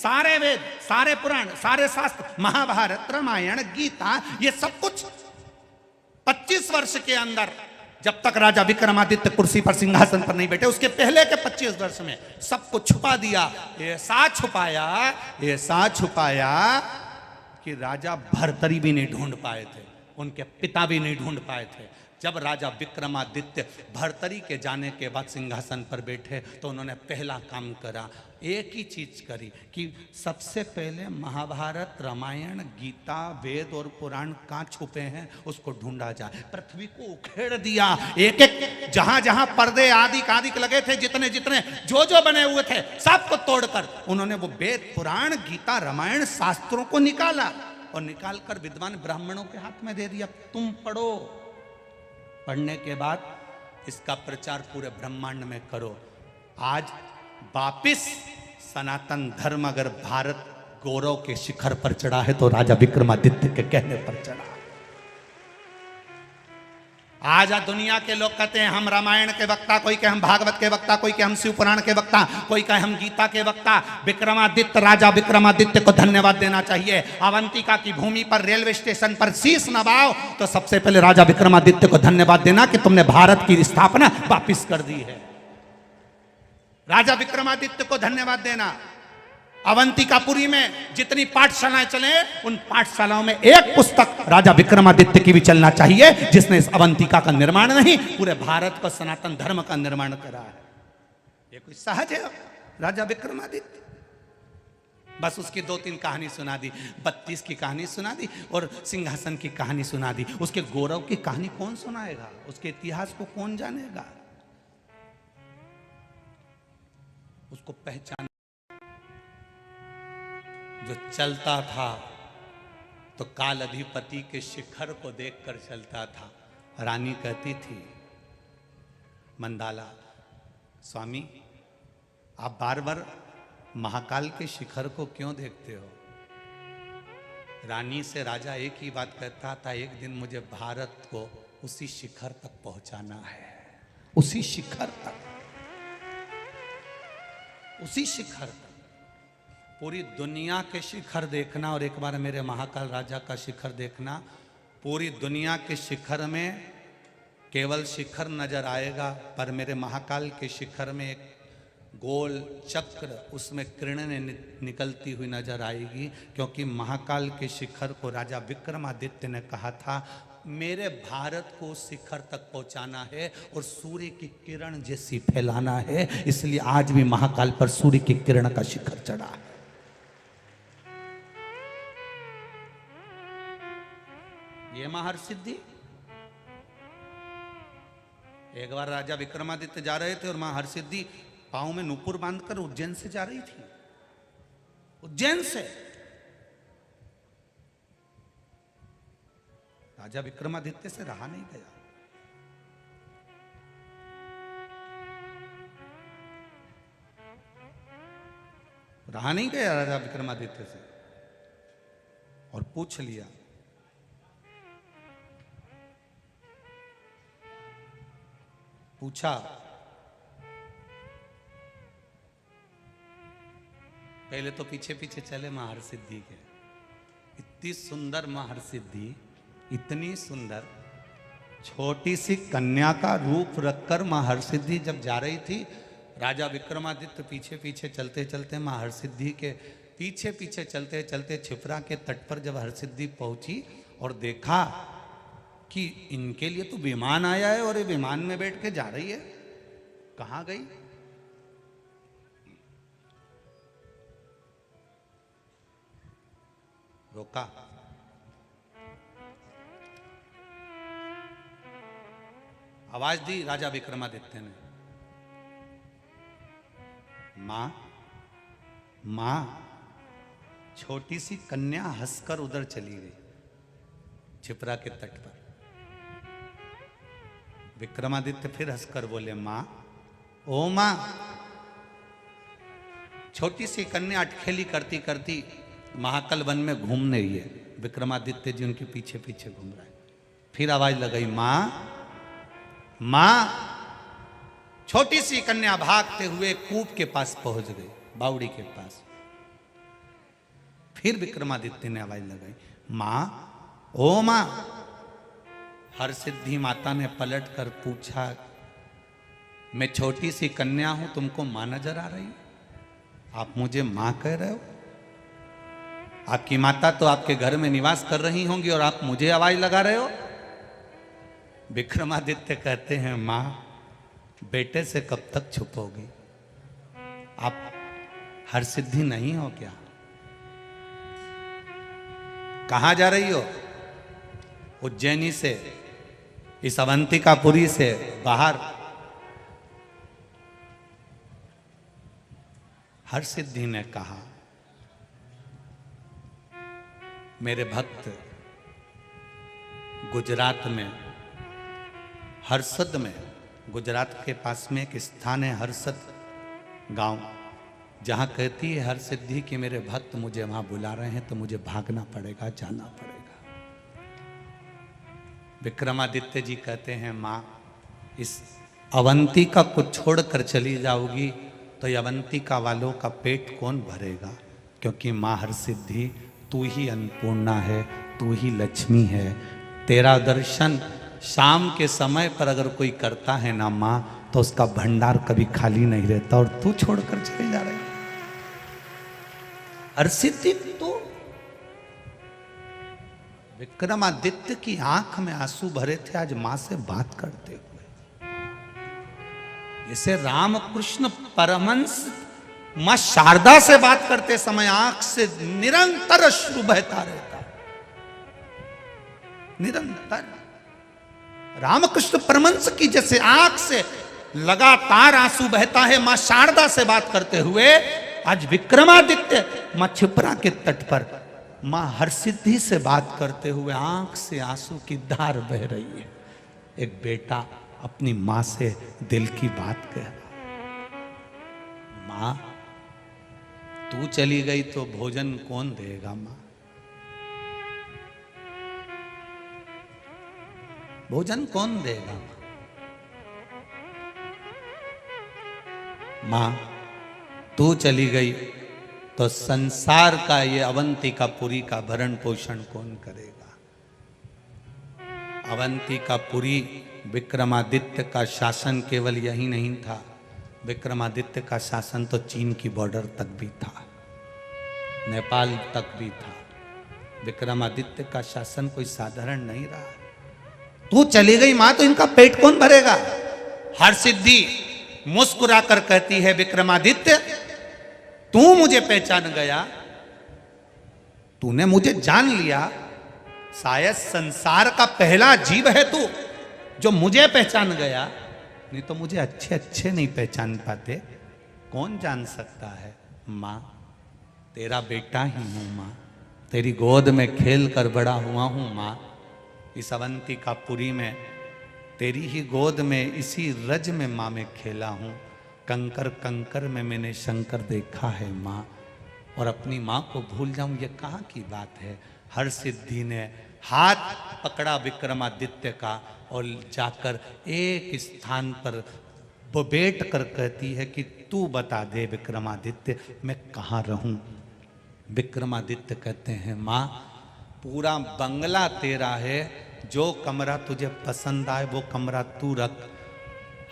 सारे वेद, सारे पुराण, सारे शास्त्र, महाभारत, रामायण, गीता, ये सब कुछ 25 वर्ष के अंदर, जब तक राजा विक्रमादित्य कुर्सी पर सिंहासन पर नहीं बैठे, उसके पहले के 25 वर्ष में सब कुछ छुपा दिया। ऐसा छुपाया, ऐसा छुपाया कि राजा भर्तरी भी नहीं ढूंढ पाए थे, उनके पिता भी नहीं ढूंढ पाए थे। जब राजा विक्रमादित्य भर्तरी के जाने के बाद सिंहासन पर बैठे तो उन्होंने पहला काम करा, एक ही चीज करी कि सबसे पहले महाभारत, रामायण, गीता, वेद और पुराण कहाँ छुपे हैं उसको ढूंढा जाए। पृथ्वी को उखेड़ दिया, एक एक जहां जहां पर्दे आदि लगे थे, जितने जितने जो बने हुए थे, सबको तोड़कर उन्होंने वो वेद, पुराण, गीता, रामायण, शास्त्रों को निकाला और निकालकर विद्वान ब्राह्मणों के हाथ में दे दिया, तुम पढ़ो। पढ़ने के बाद इसका प्रचार पूरे ब्रह्मांड में करो। आज वापिस सनातन धर्म अगर भारत गौरव के शिखर पर चढ़ा है तो राजा विक्रमादित्य के कहने पर चढ़ा। आज दुनिया के लोग कहते हैं हम रामायण के वक्ता, कोई कहे हम भागवत के वक्ता, कोई कहे हम शिव पुराण के वक्ता, कोई कहे हम गीता के वक्ता। विक्रमादित्य, राजा विक्रमादित्य को धन्यवाद देना चाहिए। अवंतिका की भूमि पर रेलवे स्टेशन पर शीश नवाओ तो सबसे पहले राजा विक्रमादित्य को धन्यवाद देना कि तुमने भारत की स्थापना वापिस कर दी है। राजा विक्रमादित्य को धन्यवाद देना। अवंतिकापुरी में जितनी पाठशालाएं चले, उन पाठशालाओं में एक पुस्तक राजा विक्रमादित्य की भी चलना चाहिए, जिसने इस अवंतिका का निर्माण नहीं, पूरे भारत को सनातन धर्म का निर्माण करा है। ये कोई सहज है राजा विक्रमादित्य? बस उसकी 2-3 कहानी सुना दी, 32 की कहानी सुना दी और सिंहासन की कहानी सुना दी। उसके गौरव की कहानी कौन सुनाएगा? उसके इतिहास को कौन जानेगा? उसको पहचान जो चलता था तो काल अधिपति के शिखर को देखकर चलता था। रानी कहती थी मंदाला, स्वामी आप बार बार महाकाल के शिखर को क्यों देखते हो? रानी से राजा एक ही बात कहता था, एक दिन मुझे भारत को उसी शिखर तक पहुंचाना है, उसी शिखर तक, उसी शिखर तक। पूरी दुनिया के शिखर देखना और एक बार मेरे महाकाल राजा का शिखर देखना। पूरी दुनिया के शिखर में केवल शिखर नजर आएगा, पर मेरे महाकाल के शिखर में एक गोल चक्र, उसमें किरणें निकलती हुई नजर आएगी, क्योंकि महाकाल के शिखर को राजा विक्रमादित्य ने कहा था मेरे भारत को शिखर तक पहुंचाना है और सूर्य की किरण जैसी फैलाना है। इसलिए आज भी महाकाल पर सूर्य की किरण का शिखर चढ़ा है। ये महर्षिद्धि। एक बार राजा विक्रमादित्य जा रहे थे और मां हरसिद्धि पांव में नूपुर बांधकर उज्जैन से जा रही थी, उज्जैन से। राजा विक्रमादित्य से रहा नहीं गया। रहा नहीं गया राजा विक्रमादित्य से और पूछ लिया, पूछा पहले तो पीछे पीछे चले महर्षिद्धि के। इतनी सुंदर महर्षिद्धि, इतनी सुंदर, छोटी सी कन्या का रूप रखकर महर्षिद्धि जब जा रही थी, राजा विक्रमादित्य पीछे पीछे चलते चलते महर्षिद्धि के पीछे पीछे चलते चलते क्षिप्रा के तट पर जब हरसिद्धि पहुंची और देखा कि इनके लिए तो विमान आया है और ये विमान में बैठ के जा रही है, कहां गई? रोका। आवाज दी राजा विक्रमादित्य ने, मां मां। छोटी सी कन्या हंसकर उधर चली गई क्षिप्रा के तट पर। विक्रमादित्य फिर हंसकर बोले, मां, ओ मां। छोटी सी कन्या अटखेली करती करती महाकाल वन में घूम रही है, विक्रमादित्य जी उनके पीछे पीछे घूम रहे हैं। फिर आवाज लगाई, मां मां। छोटी सी कन्या भागते हुए कूप के पास पहुंच गई, बावड़ी के पास। फिर विक्रमादित्य ने आवाज लगाई, माँ, ओ माँ। हरसिद्धि माता ने पलट कर पूछा, मैं छोटी सी कन्या हूं, तुमको माँ नजर आ रही? आप मुझे माँ कह रहे हो? आपकी माता तो आपके घर में निवास कर रही होंगी और आप मुझे आवाज लगा रहे हो? विक्रमादित्य कहते हैं, माँ, बेटे से कब तक छुपोगी? आप हरसिद्धि नहीं हो क्या? कहां जा रही हो? उज्जैनी से, इस अवंतिकापुरी से बाहर। हरसिद्धि ने कहा, मेरे भक्त गुजरात में हरसद में, गुजरात के पास में एक स्थान है हरसद गांव, जहां कहती है हरसिद्धि कि मेरे भक्त मुझे वहां बुला रहे हैं तो मुझे भागना पड़ेगा, जाना पड़ेगा। विक्रमादित्य जी कहते हैं, माँ, इस अवंतिका को छोड़कर चली जाओगी तो ये अवंतिका वालों का पेट कौन भरेगा? क्योंकि माँ हरसिद्धि, तू ही अन्नपूर्णा है, तू ही लक्ष्मी है। तेरा दर्शन शाम के समय पर अगर कोई करता है ना माँ, तो उसका भंडार कभी खाली नहीं रहता, और तू छोड़कर चली जा रही हरसिद्धि। तो विक्रमादित्य की आंख में आंसू भरे थे आज मां से बात करते हुए। जैसे रामकृष्ण परमहंस मां शारदा से बात करते समय आंख से निरंतर अश्रु बहता रहता, निरंतर। रामकृष्ण परमहंस की जैसे आंख से लगातार आंसू बहता है मां शारदा से बात करते हुए, आज विक्रमादित्य मां क्षिप्रा के तट पर मां हरसिद्धि से बात करते हुए आंख से आंसू की धार बह रही है। एक बेटा अपनी मां से दिल की बात कह रहा, मां, तू चली गई तो भोजन कौन देगा? मां, भोजन कौन देगा? मां, तू चली गई तो संसार का ये अवंतिकापुरी का भरण पोषण कौन करेगा? अवंतिकापुरी, विक्रमादित्य का शासन केवल यही नहीं था, विक्रमादित्य का शासन तो चीन की बॉर्डर तक भी था, नेपाल तक भी था। विक्रमादित्य का शासन कोई साधारण नहीं रहा। तू चली गई मां तो इनका पेट कौन भरेगा? हरसिद्धि मुस्कुराकर कहती है, विक्रमादित्य, तू मुझे पहचान गया, तूने मुझे जान लिया, शायद संसार का पहला जीव है तू जो मुझे पहचान गया, नहीं तो मुझे अच्छे अच्छे नहीं पहचान पाते। कौन जान सकता है? मां, तेरा बेटा ही हूं मां, तेरी गोद में खेल कर बड़ा हुआ हूं मां। इस अवंतिकापुरी में तेरी ही गोद में, इसी रज में मां मैं खेला हूं। कंकर कंकर में मैंने शंकर देखा है माँ, और अपनी माँ को भूल जाऊं ये कहाँ की बात है? हरसिद्धि ने हाथ पकड़ा विक्रमादित्य का और जाकर एक स्थान पर वो बैठ कर कहती है कि तू बता दे विक्रमादित्य, मैं कहाँ रहूं? विक्रमादित्य कहते हैं, माँ, पूरा बंगला तेरा है, जो कमरा तुझे पसंद आए वो कमरा तू रख।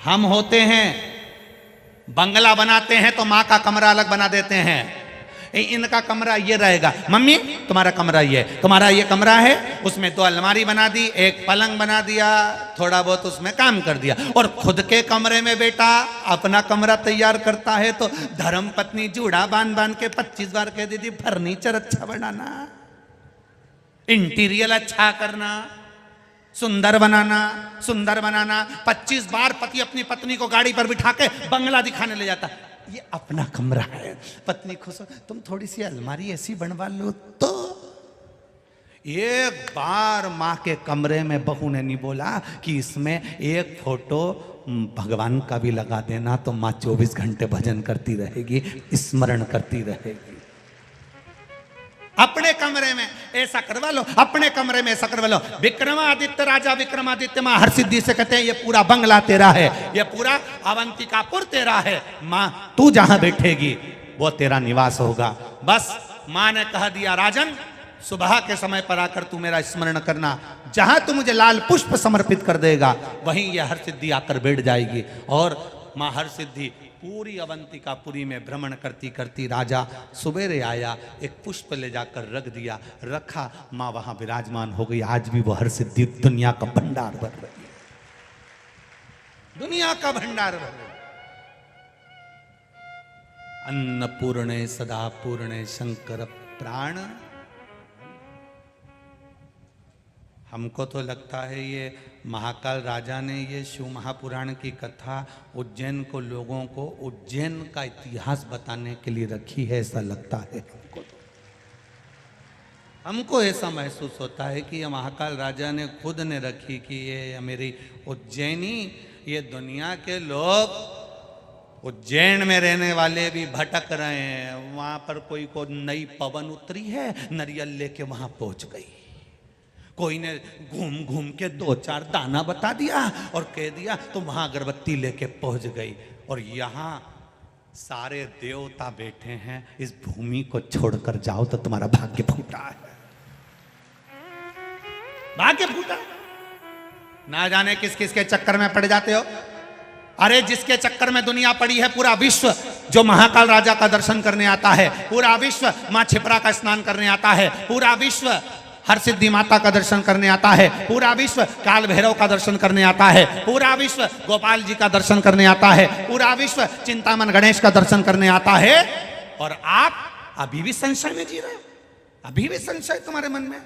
हम होते हैं बंगला बनाते हैं तो माँ का कमरा अलग बना देते हैं, इनका कमरा ये रहेगा, मम्मी तुम्हारा कमरा ये, तुम्हारा ये कमरा है, उसमें 2 अलमारी बना दी, एक पलंग बना दिया, थोड़ा बहुत उसमें काम कर दिया। और खुद के कमरे में बेटा अपना कमरा तैयार करता है तो धर्म पत्नी जूड़ा बांध बांध के 25 बार कह देती, फर्नीचर अच्छा बनाना, इंटीरियर अच्छा करना, सुंदर बनाना, सुंदर बनाना। 25 बार पति अपनी पत्नी को गाड़ी पर बिठा के बंगला दिखाने ले जाता, ये अपना कमरा है। पत्नी खुश हो, तुम थोड़ी सी अलमारी ऐसी बनवा लो तो। एक बार माँ के कमरे में बहू ने नहीं बोला कि इसमें एक फोटो भगवान का भी लगा देना, तो माँ 24 घंटे भजन करती रहेगी, स्मरण करती रहेगी। अपने कमरे में ऐसा करवा लो, अपने कमरे में ऐसा करवा लो। विक्रमादित्य, राजा विक्रमादित्य माँ हरसिद्धि से कहते हैं, ये पूरा बंगला तेरा है, ये पूरा अवंतिकापुर तेरा है, माँ तू जहां बैठेगी वो तेरा निवास होगा। बस मां ने कह दिया, राजन सुबह के समय पर आकर तू मेरा स्मरण करना, जहां तू मुझे लाल पुष्प समर्पित कर देगा वहीं यह हरसिद्धि आकर बैठ जाएगी। और मां हरसिद्धि पूरी अवंतिकापुरी में भ्रमण करती करती राजा सवेरे आया, एक पुष्प ले जाकर रख दिया, रखा, मां वहां विराजमान हो गई। आज भी वो हरसिद्धि दुनिया का भंडार भर रही है, दुनिया का भंडार भर रही है। अन्नपूर्णे सदा पूर्णे शंकर प्राण। हमको तो लगता है ये महाकाल राजा ने ये शिव महापुराण की कथा उज्जैन को, लोगों को उज्जैन का इतिहास बताने के लिए रखी है, ऐसा लगता है हमको ऐसा महसूस होता है कि ये महाकाल राजा ने खुद ने रखी कि ये मेरी उज्जैनी, ये दुनिया के लोग उज्जैन में रहने वाले भी भटक रहे हैं। वहां पर कोई को नई पवन उतरी है, नरियल लेके वहां पहुंच गई, कोई ने घूम घूम के 2-4 दाना बता दिया और कह दिया तो वहां अगरबत्ती लेके पहुंच गई। और यहां सारे देवता बैठे हैं, इस भूमि को छोड़कर जाओ तो तुम्हारा भाग्य फूटा है, भाग्य फूटा। ना जाने किस किस के चक्कर में पड़ जाते हो। अरे जिसके चक्कर में दुनिया पड़ी है, पूरा विश्व जो महाकाल राजा का दर्शन करने आता है, पूरा विश्व मां छिपरा का स्नान करने आता है, पूरा विश्व हरसिद्धि माता का दर्शन करने आता है, पूरा विश्व काल भैरव का दर्शन करने आता है, पूरा विश्व गोपाल जी का दर्शन करने आता है, पूरा विश्व चिंतामन गणेश का दर्शन करने आता है। और आप अभी भी संशय में जी रहे हो, अभी भी संशय तुम्हारे मन में,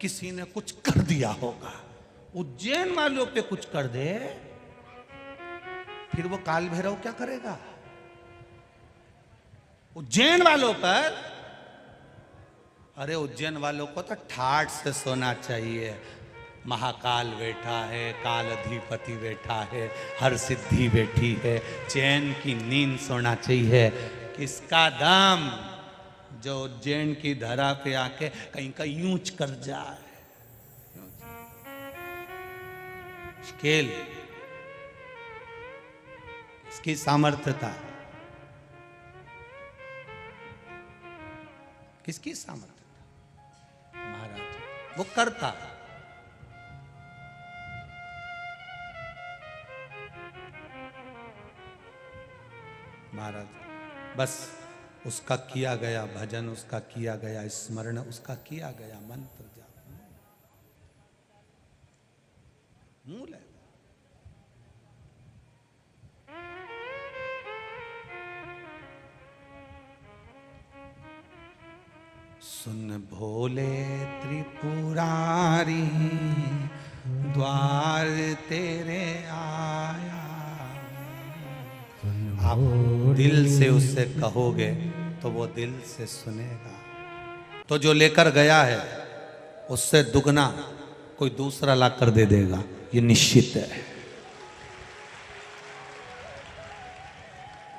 किसी ने कुछ कर दिया होगा। उज्जैन वालों पे कुछ कर दे, फिर वो काल भैरव क्या करेगा? उज्जैन वालों पर, अरे उज्जैन वालों को तो ठाठ से सोना चाहिए। महाकाल बैठा है, काल अधिपति बैठा है, हरसिद्धि बैठी है, चैन की नींद सोना चाहिए। किसका दम जो उज्जैन की धरा पे आके कहीं का यूंच कर जाए। स्केल, इसकी सामर्थ्यता, किसकी सामर्थ्य? महाराज वो करता। महाराज बस उसका किया गया भजन, उसका किया गया स्मरण, उसका किया गया मंत्र जाप मूल है। सुन भोले त्रिपुरारी द्वार तेरे आया। आप दिल से उससे कहोगे तो वो दिल से सुनेगा। तो जो लेकर गया है उससे दुगना कोई दूसरा ला कर दे देगा, ये निश्चित है।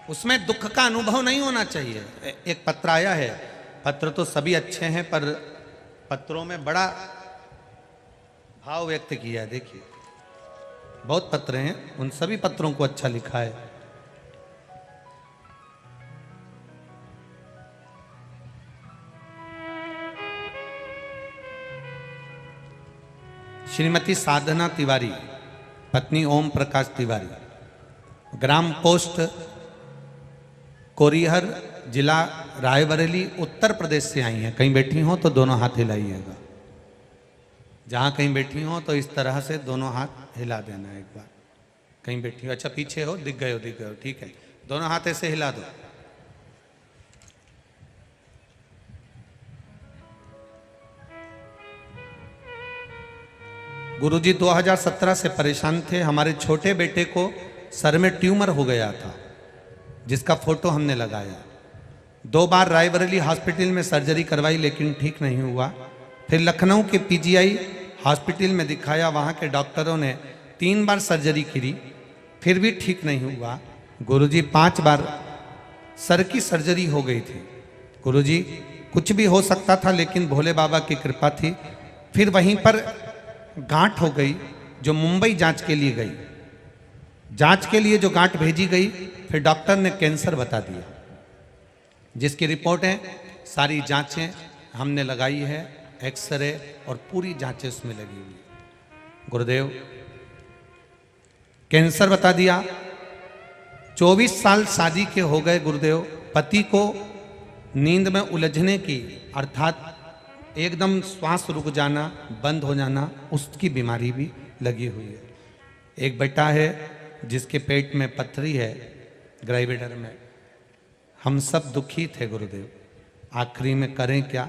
उसमें दुख का अनुभव नहीं होना चाहिए। एक पत्र आया है, पत्र तो सभी अच्छे हैं पर पत्रों में बड़ा भाव व्यक्त किया है। देखिए बहुत पत्र हैं, उन सभी पत्रों को अच्छा लिखा है। श्रीमती साधना तिवारी, पत्नी ओम प्रकाश तिवारी, ग्राम पोस्ट कोरिहर, जिला रायबरेली, उत्तर प्रदेश से आई हैं। कहीं बैठी हो तो दोनों हाथ हिलाइएगा। जहाँ कहीं बैठी हो तो इस तरह से दोनों हाथ हिला देना एक बार। कहीं बैठी हो, अच्छा पीछे हो, दिख गए हो, ठीक है। दोनों हाथ ऐसे हिला दो। गुरुजी 2017 से परेशान थे। हमारे छोटे बेटे को सर में ट्यूमर हो गया था, जिसका फोटो हमने लगाया। 2 बार रायबरेली हॉस्पिटल में सर्जरी करवाई लेकिन ठीक नहीं हुआ। फिर लखनऊ के पीजीआई हॉस्पिटल में दिखाया, वहाँ के डॉक्टरों ने 3 बार सर्जरी करी, फिर भी ठीक नहीं हुआ। गुरुजी 5 बार सर की सर्जरी हो गई थी। गुरुजी कुछ भी हो सकता था लेकिन भोले बाबा की कृपा थी। फिर वहीं पर गांठ हो गई जो मुंबई जांच के लिए गई। जांच के लिए जो गांठ भेजी गई, फिर डॉक्टर ने कैंसर बता दिया, जिसकी रिपोर्टें सारी जांचें हमने लगाई है, एक्सरे और पूरी जांचें उसमें लगी हुई है। गुरुदेव कैंसर बता दिया। 24 साल शादी के हो गए गुरुदेव, पति को नींद में उलझने की अर्थात एकदम श्वास रुक जाना, बंद हो जाना, उसकी बीमारी भी लगी हुई है। एक बेटा है जिसके पेट में पथरी है, ग्राइविडर में। हम सब दुखी थे गुरुदेव, आखिरी में करें क्या।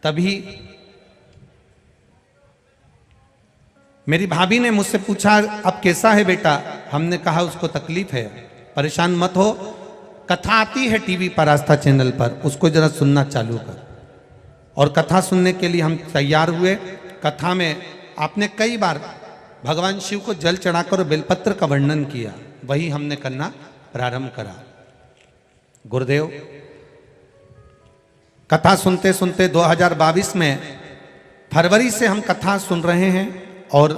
तभी मेरी भाभी ने मुझसे पूछा अब कैसा है बेटा। हमने कहा उसको तकलीफ है, परेशान मत हो, कथा आती है टीवी पर, आस्था चैनल पर, उसको जरा सुनना चालू कर। और कथा सुनने के लिए हम तैयार हुए। कथा में आपने कई बार भगवान शिव को जल चढ़ाकर बेलपत्र का वर्णन किया, वही हमने करना प्रारंभ करा। गुरुदेव कथा सुनते सुनते 2022 में फरवरी से हम कथा सुन रहे हैं और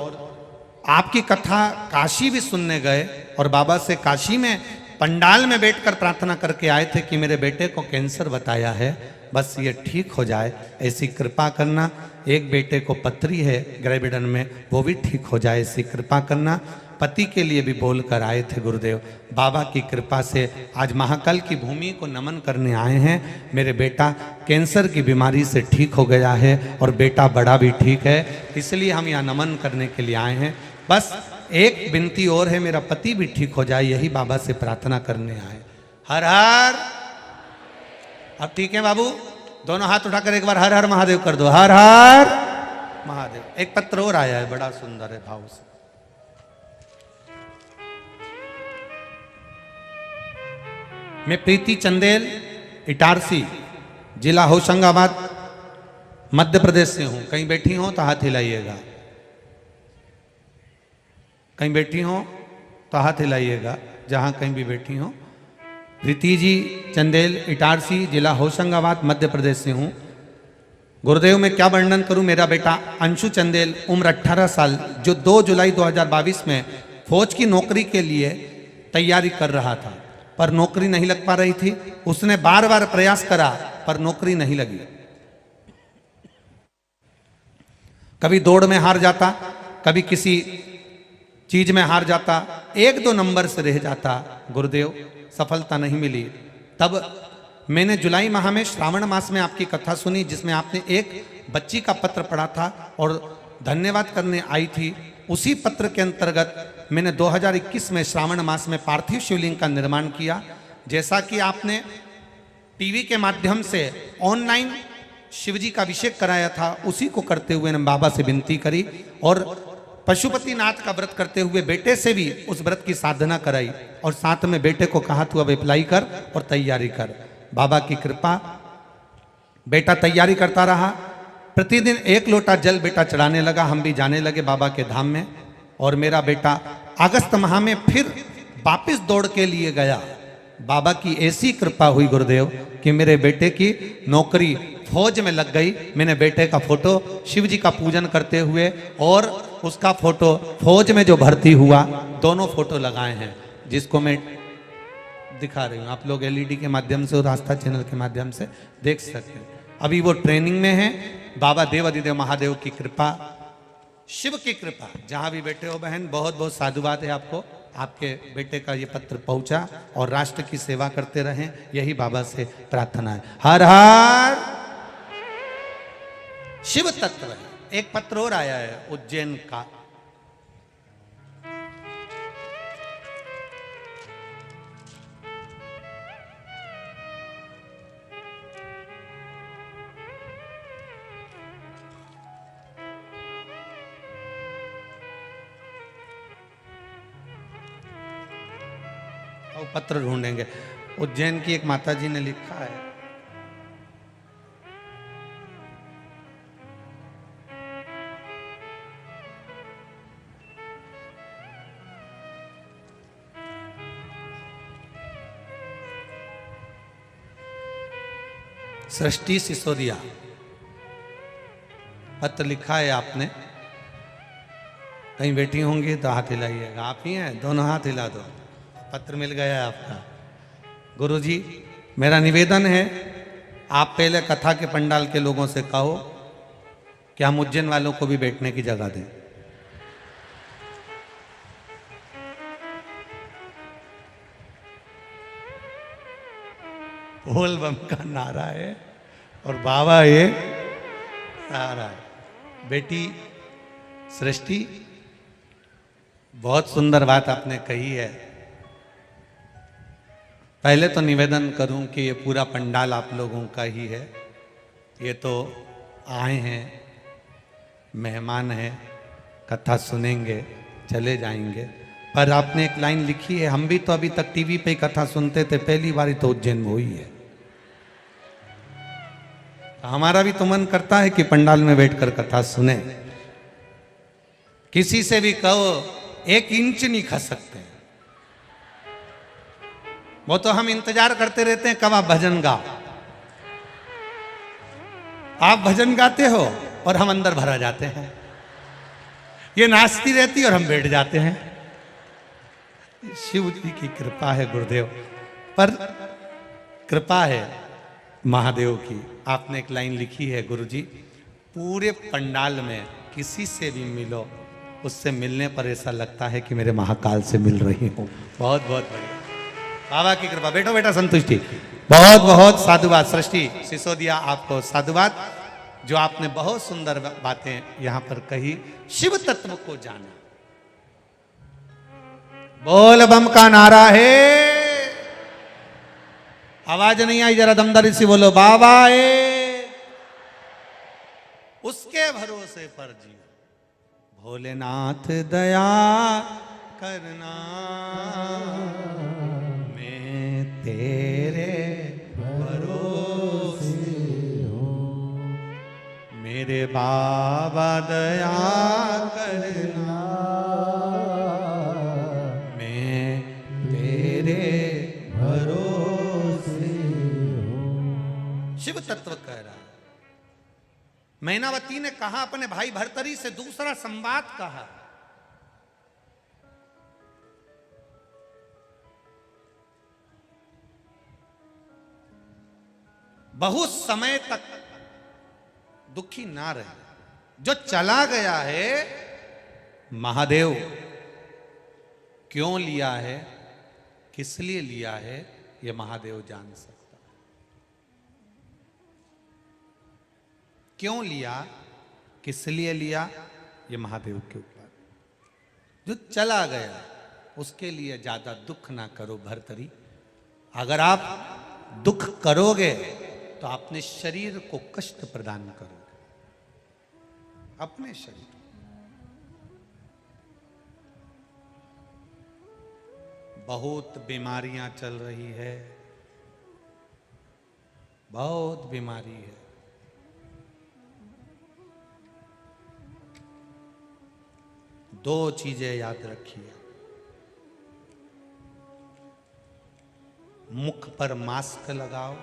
आपकी कथा काशी भी सुनने गए और बाबा से काशी में पंडाल में बैठकर प्रार्थना करके आए थे कि मेरे बेटे को कैंसर बताया है, बस ये ठीक हो जाए, ऐसी कृपा करना। एक बेटे को पथरी है ग्राइविडर में, वो भी ठीक हो जाए, ऐसी कृपा करना। पति के लिए भी बोल कर आए थे गुरुदेव। बाबा की कृपा से आज महाकाल की भूमि को नमन करने आए हैं। मेरे बेटा कैंसर की बीमारी से ठीक हो गया है और बेटा बड़ा भी ठीक है, इसलिए हम यहाँ नमन करने के लिए आए हैं। बस एक विनती और है, मेरा पति भी ठीक हो जाए, यही बाबा से प्रार्थना करने आए। हर हर। अब ठीक है बाबू, दोनों हाथ उठाकर एक बार हर हर महादेव कर दो। हर हर महादेव। एक पत्र और आया है, बड़ा सुंदर है भाव से। मैं प्रीति चंदेल, इटारसी, जिला होशंगाबाद, मध्य प्रदेश से हूं। कहीं बैठी हो तो हाथ हिलाइएगा, कहीं बैठी हो तो हाथ हिलाइएगा, जहां कहीं भी बैठी हो। प्रीति जी चंदेल, इटारसी, जिला होशंगाबाद, मध्य प्रदेश से हूँ। गुरुदेव मैं क्या वर्णन करूँ। मेरा बेटा अंशु चंदेल, उम्र 18 साल, जो 2 जुलाई 2022 में फौज की नौकरी के लिए तैयारी कर रहा था, पर नौकरी नहीं लग पा रही थी। उसने बार बार प्रयास करा पर नौकरी नहीं लगी। कभी दौड़ में हार जाता, कभी किसी चीज में हार जाता, 1-2 नंबर से रह जाता। गुरुदेव सफलता नहीं मिली। तब मैंने जुलाई माह में श्रावण मास में आपकी कथा सुनी, जिसमें आपने एक बच्ची का पत्र पढ़ा था और धन्यवाद करने आई थी। उसी पत्र के अंतर्गत मैंने 2021 में श्रावण मास में पार्थिव शिवलिंग का निर्माण किया। जैसा कि आपने टीवी के माध्यम से ऑनलाइन शिवजी का अभिषेक कराया था, उसी को करते हुए ने बाबा से विनती करी और पशुपतिनाथ का व्रत करते हुए बेटे से भी उस व्रत की साधना कराई और साथ में बेटे को कहा तू अब अप्लाई कर और तैयारी कर। बाबा की कृपा, बेटा तैयारी करता रहा। प्रतिदिन 1 लोटा जल बेटा चढ़ाने लगा। हम भी जाने लगे बाबा के धाम में और मेरा बेटा अगस्त माह में फिर वापिस दौड़ के लिए गया। बाबा की ऐसी कृपा हुई गुरुदेव कि मेरे बेटे की नौकरी फौज में लग गई। मैंने बेटे का फोटो शिव जी का पूजन करते हुए और उसका फोटो फौज में जो भर्ती हुआ, दोनों फोटो लगाए हैं, जिसको मैं दिखा रही हूँ। आप लोग एलईडी के माध्यम से और आस्था चैनल के माध्यम से देख सकते हैं। अभी वो ट्रेनिंग में है। बाबा देवादिदेव महादेव की कृपा, शिव की कृपा, जहां भी बैठे हो बहन, बहुत बहुत साधुवाद है आपको। आपके बेटे का ये पत्र पहुंचा और राष्ट्र की सेवा करते रहें, यही बाबा से प्रार्थना है। हर हर शिव तत्व है। एक पत्र और आया है उज्जैन का। पत्र ढूंढेंगे। उज्जैन की एक माता जी ने लिखा है, सृष्टि सिसोदिया, पत्र लिखा है आपने। कहीं बैठी होंगी तो हाथ हिलाइएगा। आप ही हैं, दोनों हाथ हिला दो। पत्र मिल गया है आपका। गुरुजी मेरा निवेदन है, आप पहले कथा के पंडाल के लोगों से कहो कि हम उज्जैन वालों को भी बैठने की जगह दें। बोल बम का नारा है और बाबा ये नारा है। बेटी सृष्टि, बहुत सुंदर बात आपने कही है। पहले तो निवेदन करूं कि ये पूरा पंडाल आप लोगों का ही है। ये तो आए हैं, मेहमान हैं, कथा सुनेंगे, चले जाएंगे। पर आपने एक लाइन लिखी है, हम भी तो अभी तक टीवी पे कथा सुनते थे, पहली बार तो उज्जैन में हुई है। हमारा भी तो मन करता है कि पंडाल में बैठकर कथा सुने। किसी से भी कहो 1 इंच नहीं खा सकते, वो तो हम इंतजार करते रहते हैं कब आप भजन गाओ। आप भजन गाते हो और हम अंदर भरा जाते हैं, ये नाचती रहती और हम बैठ जाते हैं। शिव जी की कृपा है गुरुदेव, पर कृपा है महादेव की। आपने एक लाइन लिखी है गुरुजी, पूरे पंडाल में किसी से भी मिलो, उससे मिलने पर ऐसा लगता है कि मेरे महाकाल से मिल रही हूँ। बहुत बहुत बढ़िया, बाबा की कृपा। बैठो बेटा, संतुष्टि। बहुत बहुत साधुवाद। सृष्टि सिसोदिया, आपको साधुवाद, जो आपने बहुत सुंदर बातें यहाँ पर कही, शिव तत्व को जाना। बोल बम का नारा है। आवाज नहीं आई, जरा दमदारी से बोलो, बाबा ए। उसके भरोसे पर जी, भोलेनाथ दया करना, मैं तेरे भरोसे हूँ, मेरे बाबा दया करना, मैं तेरे भरोसे हूँ। शिव तत्व कह रहा है। मैनावती ने कहा अपने भाई भर्तरी से, दूसरा संवाद कहा। बहुत समय तक दुखी ना रहे, जो चला गया है महादेव क्यों लिया है, किस लिए लिया है, ये महादेव जान सकता। क्यों लिया, किस लिए लिया, ये महादेव के ऊपर। जो चला गया उसके लिए ज्यादा दुख ना करो भर्तरी। अगर आप दुख करोगे तो अपने शरीर को कष्ट प्रदान करोगे, अपने शरीर। बहुत बीमारियां चल रही है, बहुत बीमारी है। दो चीजें याद रखिए, मुख पर मास्क लगाओ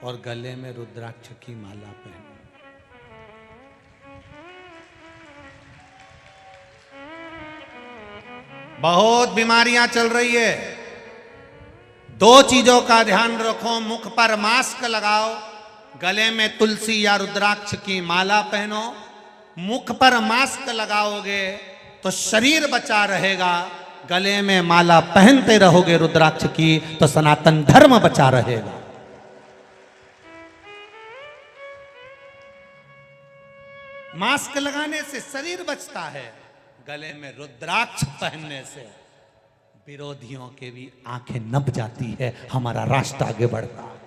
और गले में रुद्राक्ष की माला पहनो। बहुत बीमारियां चल रही है, दो चीजों का ध्यान रखो, मुख पर मास्क लगाओ, गले में तुलसी या रुद्राक्ष की माला पहनो। मुख पर मास्क लगाओगे तो शरीर बचा रहेगा, गले में माला पहनते रहोगे रुद्राक्ष की तो सनातन धर्म बचा रहेगा। मास्क लगाने से शरीर बचता है, गले में रुद्राक्ष पहनने से विरोधियों के भी आंखें नब जाती है, हमारा राष्ट्र आगे बढ़ता है।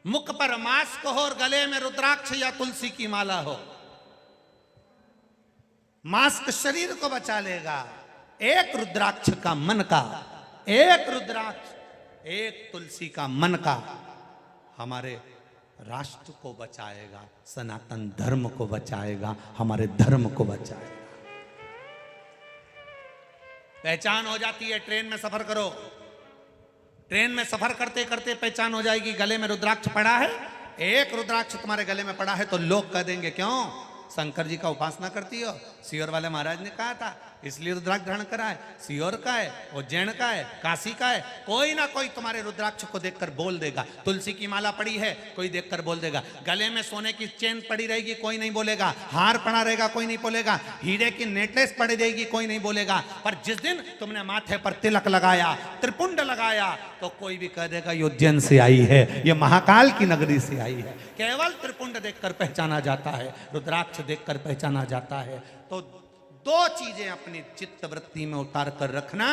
मुख पर मास्क हो और गले में रुद्राक्ष या तुलसी की माला हो। मास्क शरीर को बचा लेगा, एक रुद्राक्ष का मन का, एक रुद्राक्ष, एक तुलसी का मन का हमारे राष्ट्र को बचाएगा, सनातन धर्म को बचाएगा, हमारे धर्म को बचाएगा। पहचान हो जाती है, ट्रेन में सफर करो, ट्रेन में सफर करते करते पहचान हो जाएगी, गले में रुद्राक्ष पड़ा है, एक रुद्राक्ष तुम्हारे गले में पड़ा है तो लोग कह देंगे क्यों शंकर जी का उपासना करती हो, सीहोर वाले महाराज ने कहा था, इसलिए रुद्राक्ष धारण करा है। सीहोर का है, उज्जैन का है, काशी का है, कोई ना कोई तुम्हारे रुद्राक्ष को देखकर बोल देगा। तुलसी की माला पड़ी है, कोई देखकर बोल देगा। गले में सोने की चेन पड़ी रहेगी, कोई नहीं बोलेगा। हार पड़ा रहेगा, कोई नहीं बोलेगा। हीरे की नेकलेस पड़ी रहेगी, कोई नहीं बोलेगा। पर जिस दिन तुमने माथे पर तिलक लगाया, त्रिपुंड लगाया, तो कोई भी कह देगा ये उज्जैन से आई है, ये महाकाल की नगरी से आई है। केवल त्रिपुंड देखकर पहचाना जाता है, रुद्राक्ष देखकर पहचाना जाता है। तो दो चीजें अपनी चित्त वृत्ति में उतार कर रखना।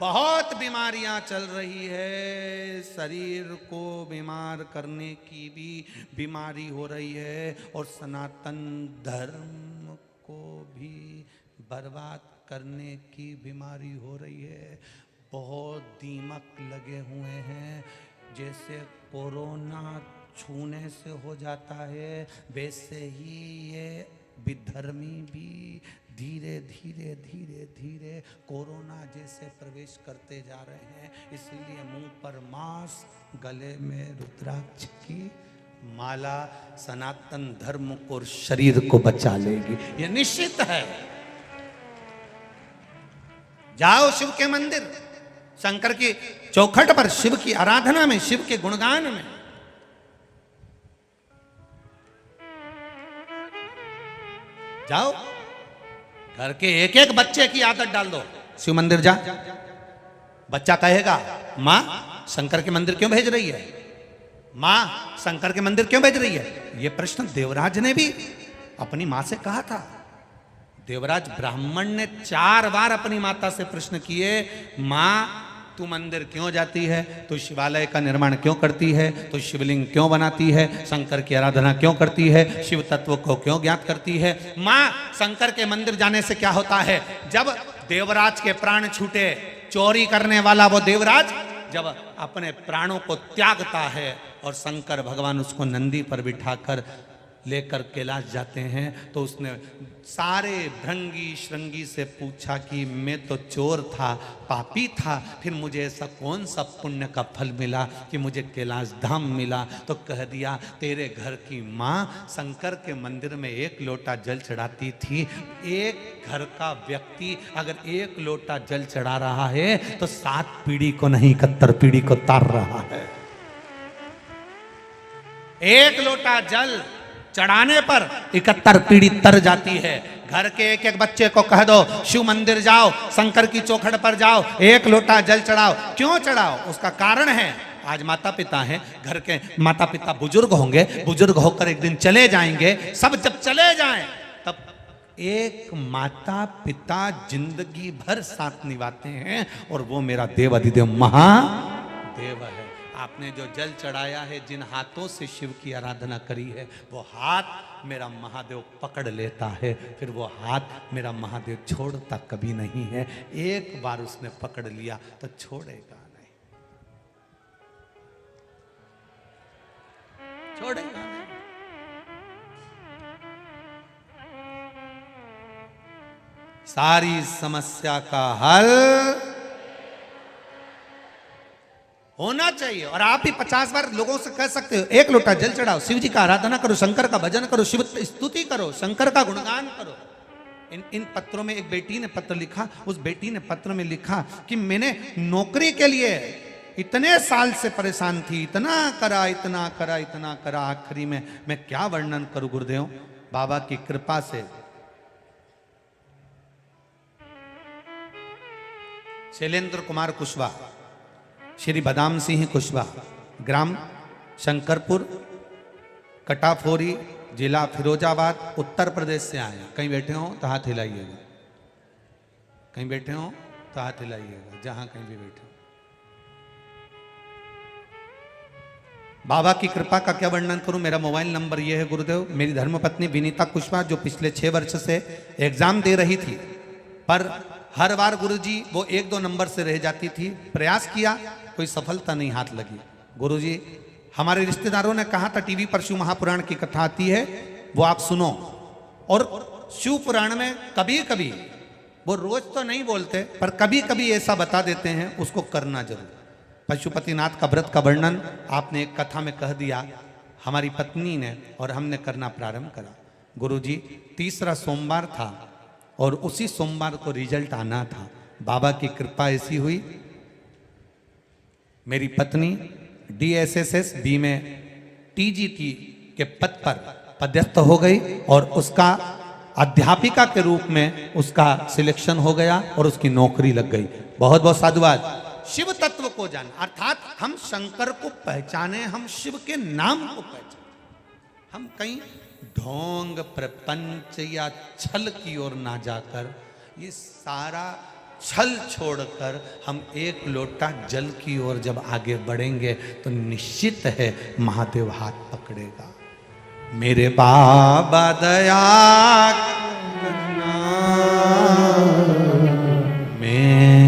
बहुत बीमारियां चल रही है, शरीर को बीमार करने की भी बीमारी हो रही है, और सनातन धर्म को भी बर्बाद करने की बीमारी हो रही है। बहुत दीमक लगे हुए हैं। जैसे कोरोना छूने से हो जाता है, वैसे ही ये विधर्मी भी धीरे धीरे धीरे धीरे कोरोना जैसे प्रवेश करते जा रहे हैं। इसलिए मुंह पर मास्क, गले में रुद्राक्ष की माला सनातन धर्म को, शरीर को बचा लेगी, यह निश्चित है। जाओ शिव के मंदिर, शंकर की चौखट पर, शिव की आराधना में, शिव के गुणगान में। जाओ, घर के एक एक बच्चे की आदत डाल दो, शिव मंदिर जा। बच्चा कहेगा माँ शंकर के मंदिर क्यों भेज रही है, माँ शंकर के मंदिर क्यों भेज रही है। यह प्रश्न देवराज ने भी अपनी माँ से कहा था। देवराज ब्राह्मण ने 4 बार अपनी माता से प्रश्न किए, माँ तू मंदिर क्यों जाती है, तू शिवालय का निर्माण क्यों करती है, तू शिवलिंग क्यों बनाती है, शंकर की आराधना क्यों करती है, शिव तत्व को क्यों ज्ञात करती है। माँ शंकर के मंदिर जाने से क्या होता है। जब देवराज के प्राण छूटे, चोरी करने वाला वो देवराज जब अपने प्राणों को त्यागता है और शंकर भगवान उसको नंदी पर बिठाकर लेकर कैलाश जाते हैं, तो उसने सारे भृंगी श्रृंगी से पूछा कि मैं तो चोर था, पापी था, फिर मुझे ऐसा कौन सा पुण्य का फल मिला कि मुझे कैलाश धाम मिला। तो कह दिया तेरे घर की माँ शंकर के मंदिर में 1 लोटा जल चढ़ाती थी। एक घर का व्यक्ति अगर 1 लोटा जल चढ़ा रहा है तो 7 पीढ़ी को नहीं 71 पीढ़ी को तार रहा है। 1 लोटा जल चढ़ाने पर 71 पीढ़ी तर जाती है। घर के एक एक बच्चे को कह दो शिव मंदिर जाओ, शंकर की चौखट पर जाओ, 1 लोटा जल चढ़ाओ। क्यों चढ़ाओ, उसका कारण है। आज माता पिता हैं, घर के माता पिता बुजुर्ग होंगे, बुजुर्ग होकर एक दिन चले जाएंगे। सब जब चले जाएं तब एक माता पिता जिंदगी भर साथ निभाते हैं, और वो मेरा देव अधिदेव महादेव है। आपने जो जल चढ़ाया है, जिन हाथों से शिव की आराधना करी है, वो हाथ मेरा महादेव पकड़ लेता है। फिर वो हाथ मेरा महादेव छोड़ता कभी नहीं है। एक बार उसने पकड़ लिया तो छोड़ेगा नहीं, छोड़ेगा नहीं। सारी समस्या का हल होना चाहिए। और आप भी 50 बार लोगों से कह सकते हो 1 लोटा जल चढ़ाओ, शिव जी का आराधना करो, शंकर का भजन करो, शिव स्तुति करो, शंकर का गुणगान करो। इन पत्रों में एक बेटी ने पत्र लिखा। उस बेटी ने पत्र में लिखा कि मैंने नौकरी के लिए इतने साल से परेशान थी, इतना करा इतना करा इतना करा, आखिरी में मैं क्या वर्णन करूं गुरुदेव। बाबा की कृपा से शैलेंद्र कुमार कुशवाहा, श्री बदाम सिंह कुशवाहा, ग्राम शंकरपुर, कटाफोरी, जिला फिरोजाबाद, उत्तर प्रदेश से आया। कहीं बैठे हो तो हाथ हिलाइएगा, कहीं बैठे हो तो हाथ हिलाइएगा, जहां कहीं भी बैठे हो। बाबा की कृपा का क्या वर्णन करूं। मेरा मोबाइल नंबर यह है गुरुदेव। मेरी धर्मपत्नी विनीता कुशवाहा जो पिछले 6 वर्ष से एग्जाम दे रही थी, पर हर बार गुरुजी वो 1-2 नंबर से रह जाती थी। प्रयास किया, कोई सफलता नहीं हाथ लगी। गुरुजी हमारे रिश्तेदारों ने कहा था टीवी पर शिव महापुराण की कथा आती है, वो आप सुनो। और शिव पुराण में कभी कभी, वो रोज तो नहीं बोलते, पर कभी कभी ऐसा बता देते हैं, उसको करना जरूर। पशुपतिनाथ का व्रत का वर्णन आपने एक कथा में कह दिया, हमारी पत्नी ने और हमने करना प्रारंभ करा। गुरुजी 3रा सोमवार था, और उसी सोमवार को रिजल्ट आना था। बाबा की कृपा ऐसी हुई, मेरी पत्नी DSSS B में TGT के पद पर पदस्थ हो गई और उसका अध्यापिका के रूप में उसका सिलेक्शन हो गया और उसकी नौकरी लग गई। बहुत बहुत साधुवाद। शिव तत्व को जान, अर्थात हम शंकर को पहचाने, हम शिव के नाम को पहचाने। हम कहीं ढोंग प्रपंच या छल की ओर ना जाकर, ये सारा छल छोड़कर हम एक लोटा जल की ओर जब आगे बढ़ेंगे तो निश्चित है महादेव हाथ पकड़ेगा। मेरे बाबा दया करना, मैं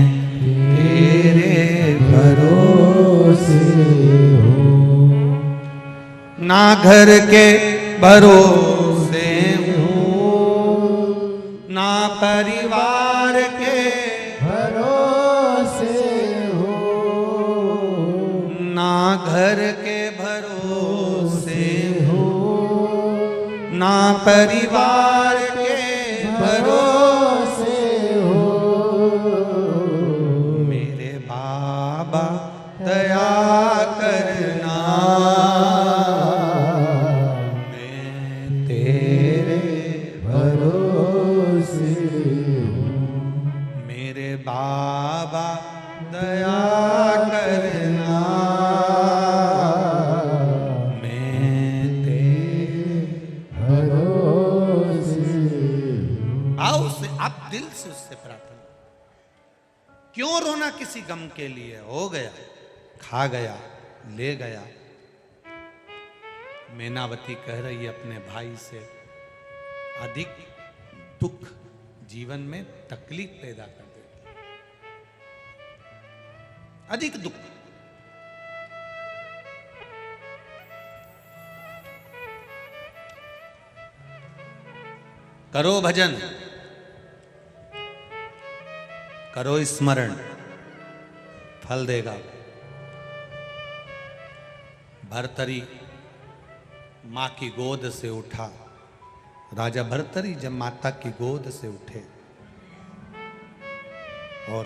तेरे भरोसे हूँ, ना घर के भरोसे हूँ, ना परिवार के भरोसे हूँ, ना घर के भरोसे हूँ, ना परिवार के भरोसे हूँ। मेरे बाबा दया करना, मैं तेरे भरोसे हूँ। मेरे बाबा दया करना, मैं तेरे भरोसे हूँ। आओ उससे, आप दिल से उससे प्रार्थना। क्यों रोना किसी गम के लिए? हो गया, खा गया, ले गया। मैनावती कह रही है अपने भाई से, अधिक दुख जीवन में तकलीफ पैदा कर देता, अधिक दुख। करो भजन, करो स्मरण, फल देगा। भर्तरी मां की गोद से उठा। राजा भर्तरी जब माता की गोद से उठे और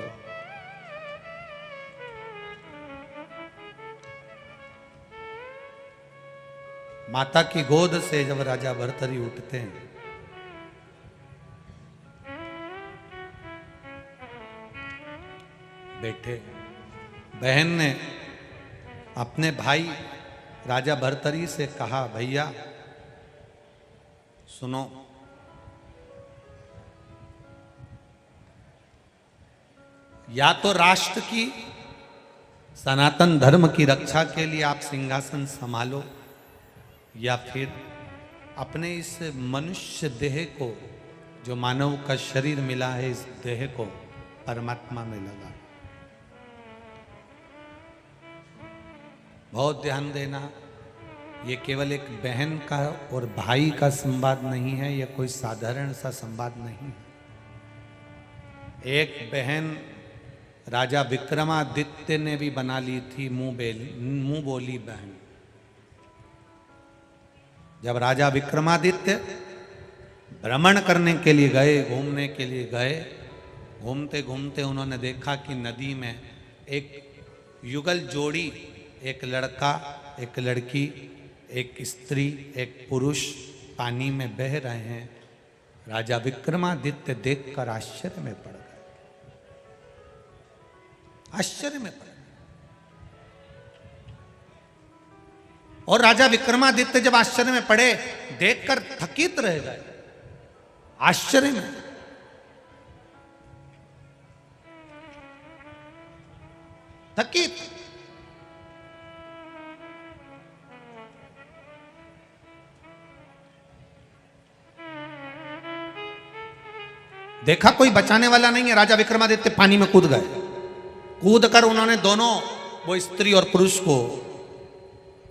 माता की गोद से जब राजा भर्तरी उठते हैं, बैठे, बहन ने अपने भाई राजा भर्तरी से कहा, भैया सुनो, या तो राष्ट्र की सनातन धर्म की रक्षा के लिए आप सिंहासन संभालो, या फिर अपने इस मनुष्य देह को, जो मानव का शरीर मिला है, इस देह को परमात्मा में लगा। बहुत ध्यान देना, ये केवल एक बहन का और भाई का संवाद नहीं है, यह कोई साधारण सा संवाद नहीं है। एक बहन राजा विक्रमादित्य ने भी बना ली थी मुंह बोली बहन। जब राजा विक्रमादित्य भ्रमण करने के लिए गए, घूमने के लिए गए, घूमते घूमते उन्होंने देखा कि नदी में एक युगल जोड़ी, एक लड़का, एक लड़की, एक स्त्री, एक पुरुष पानी में बह रहे हैं। राजा विक्रमादित्य देखकर आश्चर्य में पड़ गए, आश्चर्य में पड़ गए। और राजा विक्रमादित्य जब आश्चर्य में पड़े, देखकर थकित रह गए, आश्चर्य में। थकित। देखा कोई बचाने वाला नहीं है, राजा विक्रमादित्य पानी में कूद गए। कूद कर उन्होंने दोनों, वो स्त्री और पुरुष को,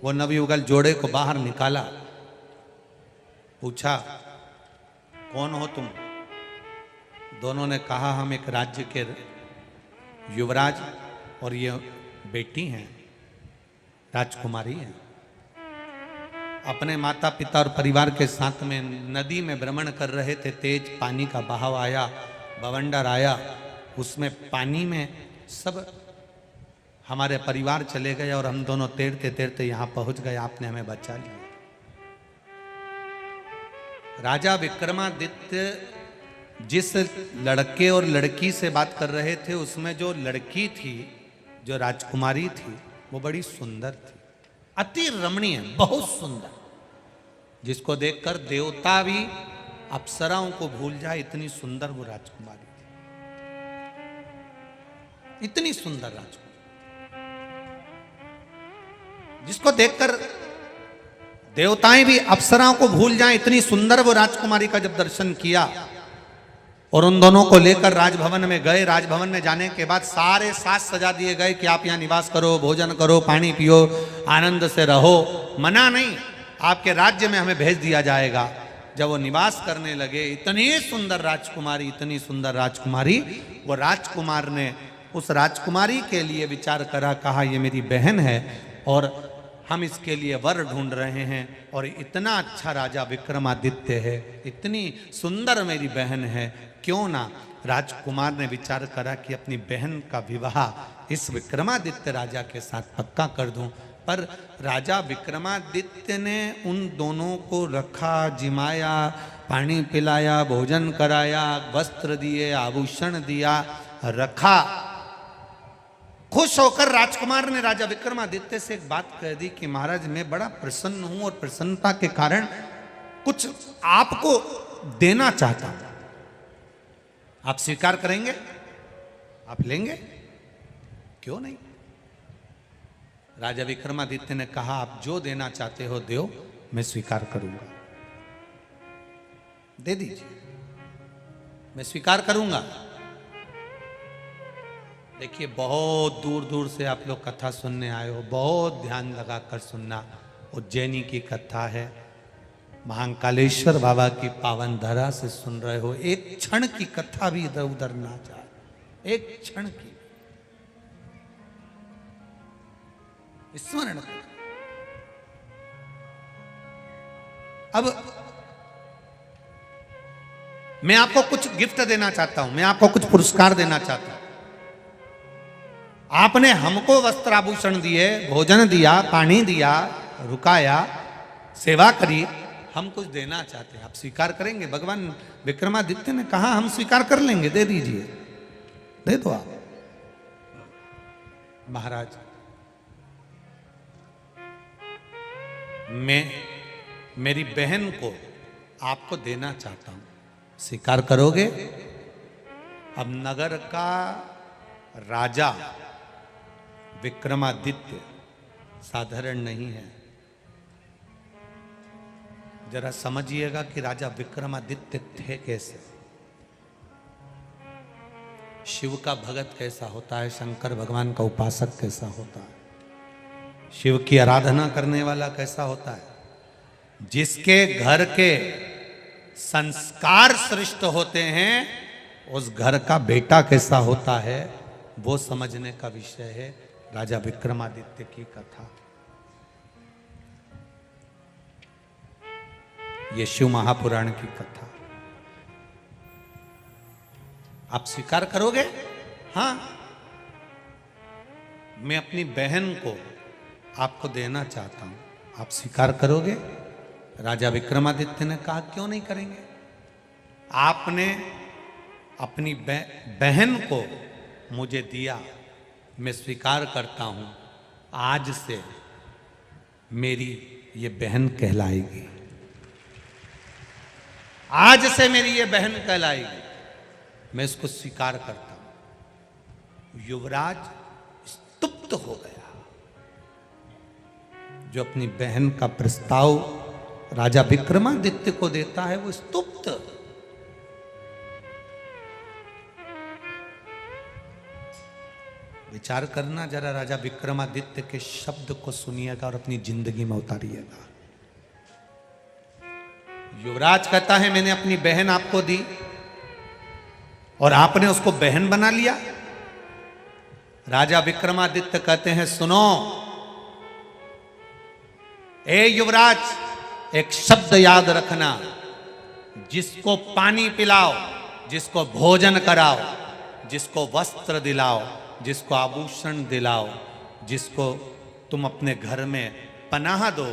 वो नवयुगल जोड़े को बाहर निकाला। पूछा, कौन हो तुम? दोनों ने कहा, हम एक राज्य के युवराज और ये बेटी हैं, राजकुमारी हैं। अपने माता पिता और परिवार के साथ में नदी में भ्रमण कर रहे थे। तेज पानी का बहाव आया, बवंडर आया, उसमें पानी में सब हमारे परिवार चले गए और हम दोनों तैरते तैरते यहाँ पहुंच गए। आपने हमें बचा लिया। राजा विक्रमादित्य जिस लड़के और लड़की से बात कर रहे थे, उसमें जो लड़की थी, जो राजकुमारी थी, वो बड़ी सुंदर थी, अति रमणीय, बहुत सुंदर, जिसको देखकर देवता भी अप्सराओं को भूल जाए, इतनी सुंदर वो राजकुमारी थी, इतनी सुंदर राजकुमारी, जिसको देखकर देवताएं भी अप्सराओं को भूल जाएं, इतनी सुंदर वो राजकुमारी का जब दर्शन किया और उन दोनों को लेकर राजभवन में गए। राजभवन में जाने के बाद सारे साज सजा दिए गए कि आप यहाँ निवास करो, भोजन करो, पानी पियो, आनंद से रहो, मना नहीं, आपके राज्य में हमें भेज दिया जाएगा। जब वो निवास करने लगे, इतनी सुंदर राजकुमारी, इतनी सुंदर राजकुमारी, वो राजकुमार ने उस राजकुमारी के लिए विचार करा, कहा ये मेरी बहन है और हम इसके लिए वर ढूंढ रहे हैं, और इतना अच्छा राजा विक्रमादित्य है, इतनी सुंदर मेरी बहन है, क्यों ना राजकुमार ने विचार करा कि अपनी बहन का विवाह इस विक्रमादित्य राजा के साथ पक्का कर दूं। पर राजा विक्रमादित्य ने उन दोनों को रखा, जिमाया, पानी पिलाया, भोजन कराया, वस्त्र दिए, आभूषण दिया, रखा। खुश होकर राजकुमार ने राजा विक्रमादित्य से एक बात कह दी कि महाराज मैं बड़ा प्रसन्न हूं और प्रसन्नता के कारण कुछ आपको देना चाहता हूं, आप स्वीकार करेंगे? आप लेंगे? क्यों नहीं? राजा विक्रमादित्य ने कहा आप जो देना चाहते हो दो, मैं स्वीकार करूंगा, दे दीजिए, मैं स्वीकार करूंगा। देखिए बहुत दूर दूर से आप लोग कथा सुनने आए हो, बहुत ध्यान लगाकर सुनना। उज्जैनी की कथा है, महाकालेश्वर बाबा की पावन धरा से सुन रहे हो। एक क्षण की कथा भी इधर उधर ना जाए, एक क्षण की स्मरण करो। अब मैं आपको कुछ गिफ्ट देना चाहता हूं, मैं आपको कुछ पुरस्कार देना चाहता हूं। आपने हमको वस्त्र आभूषण दिए, भोजन दिया, पानी दिया, रुकाया, सेवा करी, हम कुछ देना चाहते हैं, आप स्वीकार करेंगे? भगवान विक्रमादित्य ने कहा हम स्वीकार कर लेंगे, दे दीजिए, दे दो आप। महाराज मैं मेरी बहन को आपको देना चाहता हूं, स्वीकार करोगे? अब नगर का राजा विक्रमादित्य साधारण नहीं है। जरा समझिएगा कि राजा विक्रमादित्य थे कैसे। शिव का भगत कैसा होता है, शंकर भगवान का उपासक कैसा होता है, शिव की आराधना करने वाला कैसा होता है, जिसके घर के संस्कार श्रेष्ठ होते हैं, उस घर का बेटा कैसा होता है, वो समझने का विषय है राजा विक्रमादित्य की कथा। ये शिव महापुराण की कथा। आप स्वीकार करोगे? हाँ, मैं अपनी बहन को आपको देना चाहता हूं, आप स्वीकार करोगे? राजा विक्रमादित्य ने कहा क्यों नहीं करेंगे। आपने अपनी बहन को मुझे दिया, मैं स्वीकार करता हूं, आज से मेरी ये बहन कहलाएगी, आज से मेरी ये बहन कहलाएगी, मैं इसको स्वीकार करता हूं। युवराज स्तुप्त हो गया। जो अपनी बहन का प्रस्ताव राजा विक्रमादित्य को देता है वो स्तुप्त। विचार करना जरा, राजा विक्रमादित्य के शब्द को सुनिएगा और अपनी जिंदगी में उतारिएगा। युवराज कहता है मैंने अपनी बहन आपको दी और आपने उसको बहन बना लिया। राजा विक्रमादित्य कहते हैं सुनो, ए युवराज, एक शब्द याद रखना, जिसको पानी पिलाओ, जिसको भोजन कराओ, जिसको वस्त्र दिलाओ, जिसको आभूषण दिलाओ, जिसको तुम अपने घर में पनाह दो,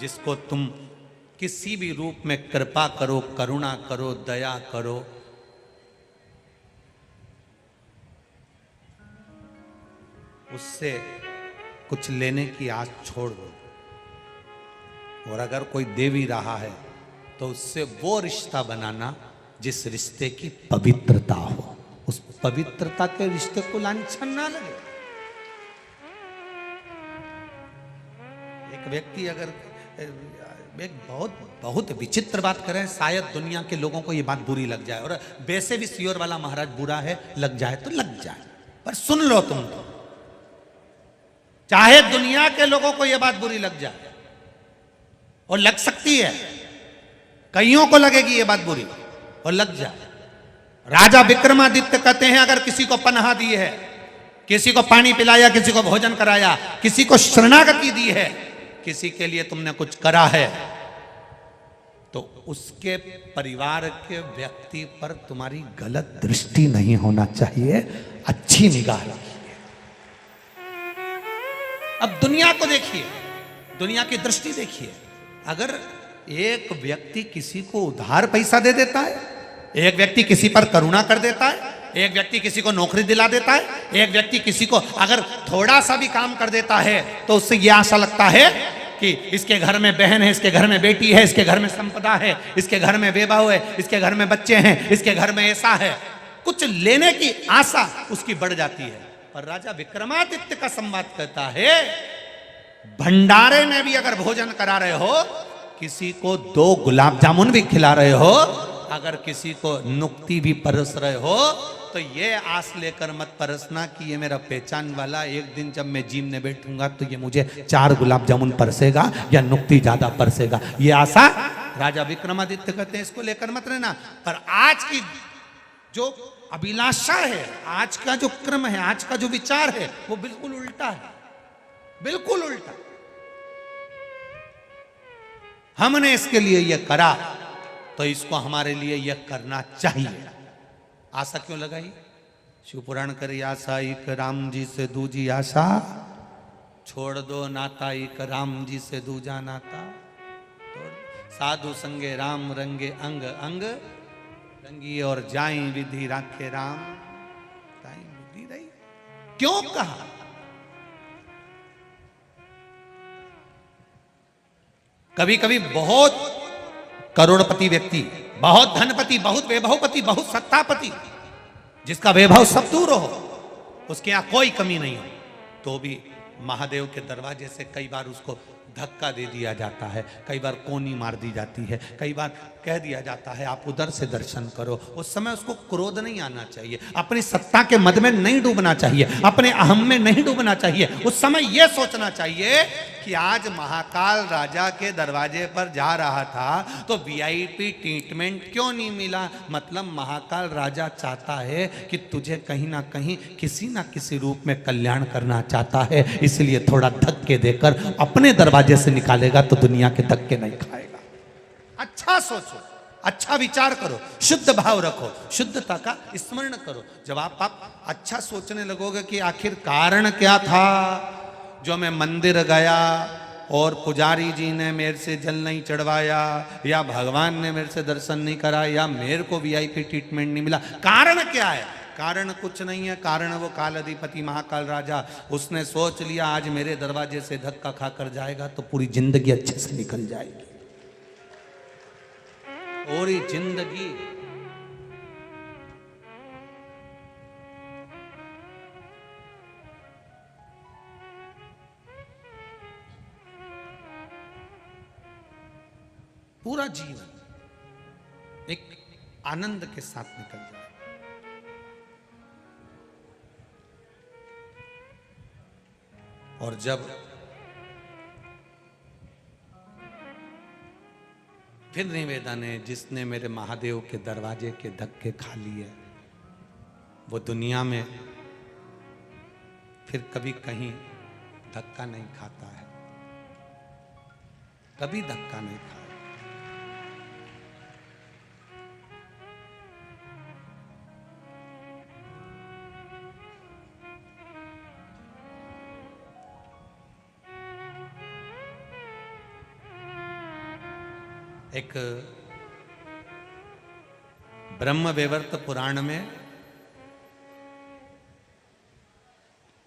जिसको तुम किसी भी रूप में कृपा करो, करुणा करो, दया करो, उससे कुछ लेने की आस छोड़ दो। और अगर कोई दे भी रहा है तो उससे वो रिश्ता बनाना जिस रिश्ते की पवित्रता हो, उस पवित्रता के रिश्ते को लांछन ना लगे। एक व्यक्ति अगर एक बहुत विचित्र बात करें, शायद दुनिया के लोगों को ये बात बुरी लग जाए, और वैसे भी सियोर वाला महाराज बुरा है, लग जाए तो लग जाए, पर सुन लो तुम तो, चाहे दुनिया के लोगों को यह बात बुरी लग जाए, और लग सकती है, कईयों को लगेगी ये बात बुरी और लग जाए। राजा विक्रमादित्य कहते हैं, अगर किसी को पनाह दी है, किसी को पानी पिलाया, किसी को भोजन कराया, किसी को शरणागति दी है, किसी के लिए तुमने कुछ करा है, तो उसके परिवार के व्यक्ति पर तुम्हारी गलत दृष्टि नहीं होना चाहिए, अच्छी निगाह रखिए। अब दुनिया को देखिए, दुनिया की दृष्टि देखिए। अगर एक व्यक्ति किसी को उधार पैसा दे देता है, एक व्यक्ति किसी पर करुणा कर देता है, एक व्यक्ति किसी को नौकरी दिला देता है, एक व्यक्ति किसी को अगर थोड़ा सा भी काम कर देता है, तो उससे यह आशा लगता है कि इसके घर में बहन है, इसके घर में बेटी है, इसके घर में संपदा है, इसके घर में बेबहू है, इसके घर में बच्चे हैं, इसके घर में ऐसा है, कुछ लेने की आशा उसकी बढ़ जाती है। पर राजा विक्रमादित्य का संवाद कहता है, भंडारे में भी अगर भोजन करा रहे हो, किसी को 2 गुलाब जामुन भी खिला रहे हो, अगर किसी को नुक्ति भी परस रहे हो, तो ये आस लेकर मत परसना कि ये मेरा पहचान वाला, एक दिन जब मैं जीमने बैठूंगा तो ये मुझे 4 गुलाब जामुन परसेगा या नुक्ति ज्यादा परसेगा। ये आशा राजा विक्रमादित्य कहते हैं, इसको लेकर मत रहना। पर आज की जो अभिलाषा है, आज का जो क्रम है, आज का जो विचार है, वो बिल्कुल उल्टा है, बिल्कुल उल्टा। हमने इसके लिए यह करा तो इसको हमारे लिए यह करना चाहिए। आशा क्यों लगाई? शिवपुराण करी आशा एक राम जी से दूजी आशा, छोड़ दो नाता एक राम जी से दूजा नाता, साधु संगे राम रंगे अंग अंग, रंगी और जाई विधि राखे राम, ताई विधि रही। क्यों कहा? कभी कभी बहुत करोड़पति व्यक्ति, बहुत धनपति, बहुत वैभवपति, बहुत सत्तापति, जिसका वैभव सब दूर हो, उसके यहां कोई कमी नहीं हो, तो भी महादेव के दरवाजे से कई बार उसको धक्का दे दिया जाता है, कई बार कोनी मार दी जाती है, कई बार कह दिया जाता है आप उधर से दर्शन करो। उस समय उसको क्रोध नहीं आना चाहिए, अपनी सत्ता के मद में नहीं डूबना चाहिए, अपने अहम में नहीं डूबना चाहिए। उस समय यह सोचना चाहिए कि आज महाकाल राजा के दरवाजे पर जा रहा था तो वीआईपी ट्रीटमेंट क्यों नहीं मिला? मतलब महाकाल राजा चाहता है कि तुझे कहीं ना कहीं किसी ना किसी रूप में कल्याण करना चाहता है, इसलिए थोड़ा धक्के देकर अपने दरवाजे से निकालेगा तो दुनिया के धक्के नहीं खाएगा। अच्छा सोचो, अच्छा विचार करो, शुद्ध भाव रखो, शुद्धता का स्मरण करो। जब आप अच्छा सोचने लगोगे कि आखिर कारण क्या था जो मैं मंदिर गया और पुजारी जी ने मेरे से जल नहीं चढ़वाया, या भगवान ने मेरे से दर्शन नहीं कराया, या मेरे को वीआईपी ट्रीटमेंट नहीं मिला, कारण क्या है? कारण कुछ नहीं है, कारण वो काल अधिपति महाकाल राजा, उसने सोच लिया आज मेरे दरवाजे से धक्का खाकर जाएगा तो पूरी जिंदगी अच्छे से निकल जाएगी, और ये जिंदगी पूरा जीवन एक आनंद के साथ निकल जाए। और जब फिर निवेदन है, जिसने मेरे महादेव के दरवाजे के धक्के खा लिए वो दुनिया में फिर कभी कहीं धक्का नहीं खाता है, कभी धक्का नहीं खाया। एक ब्रह्म वैवर्त पुराण में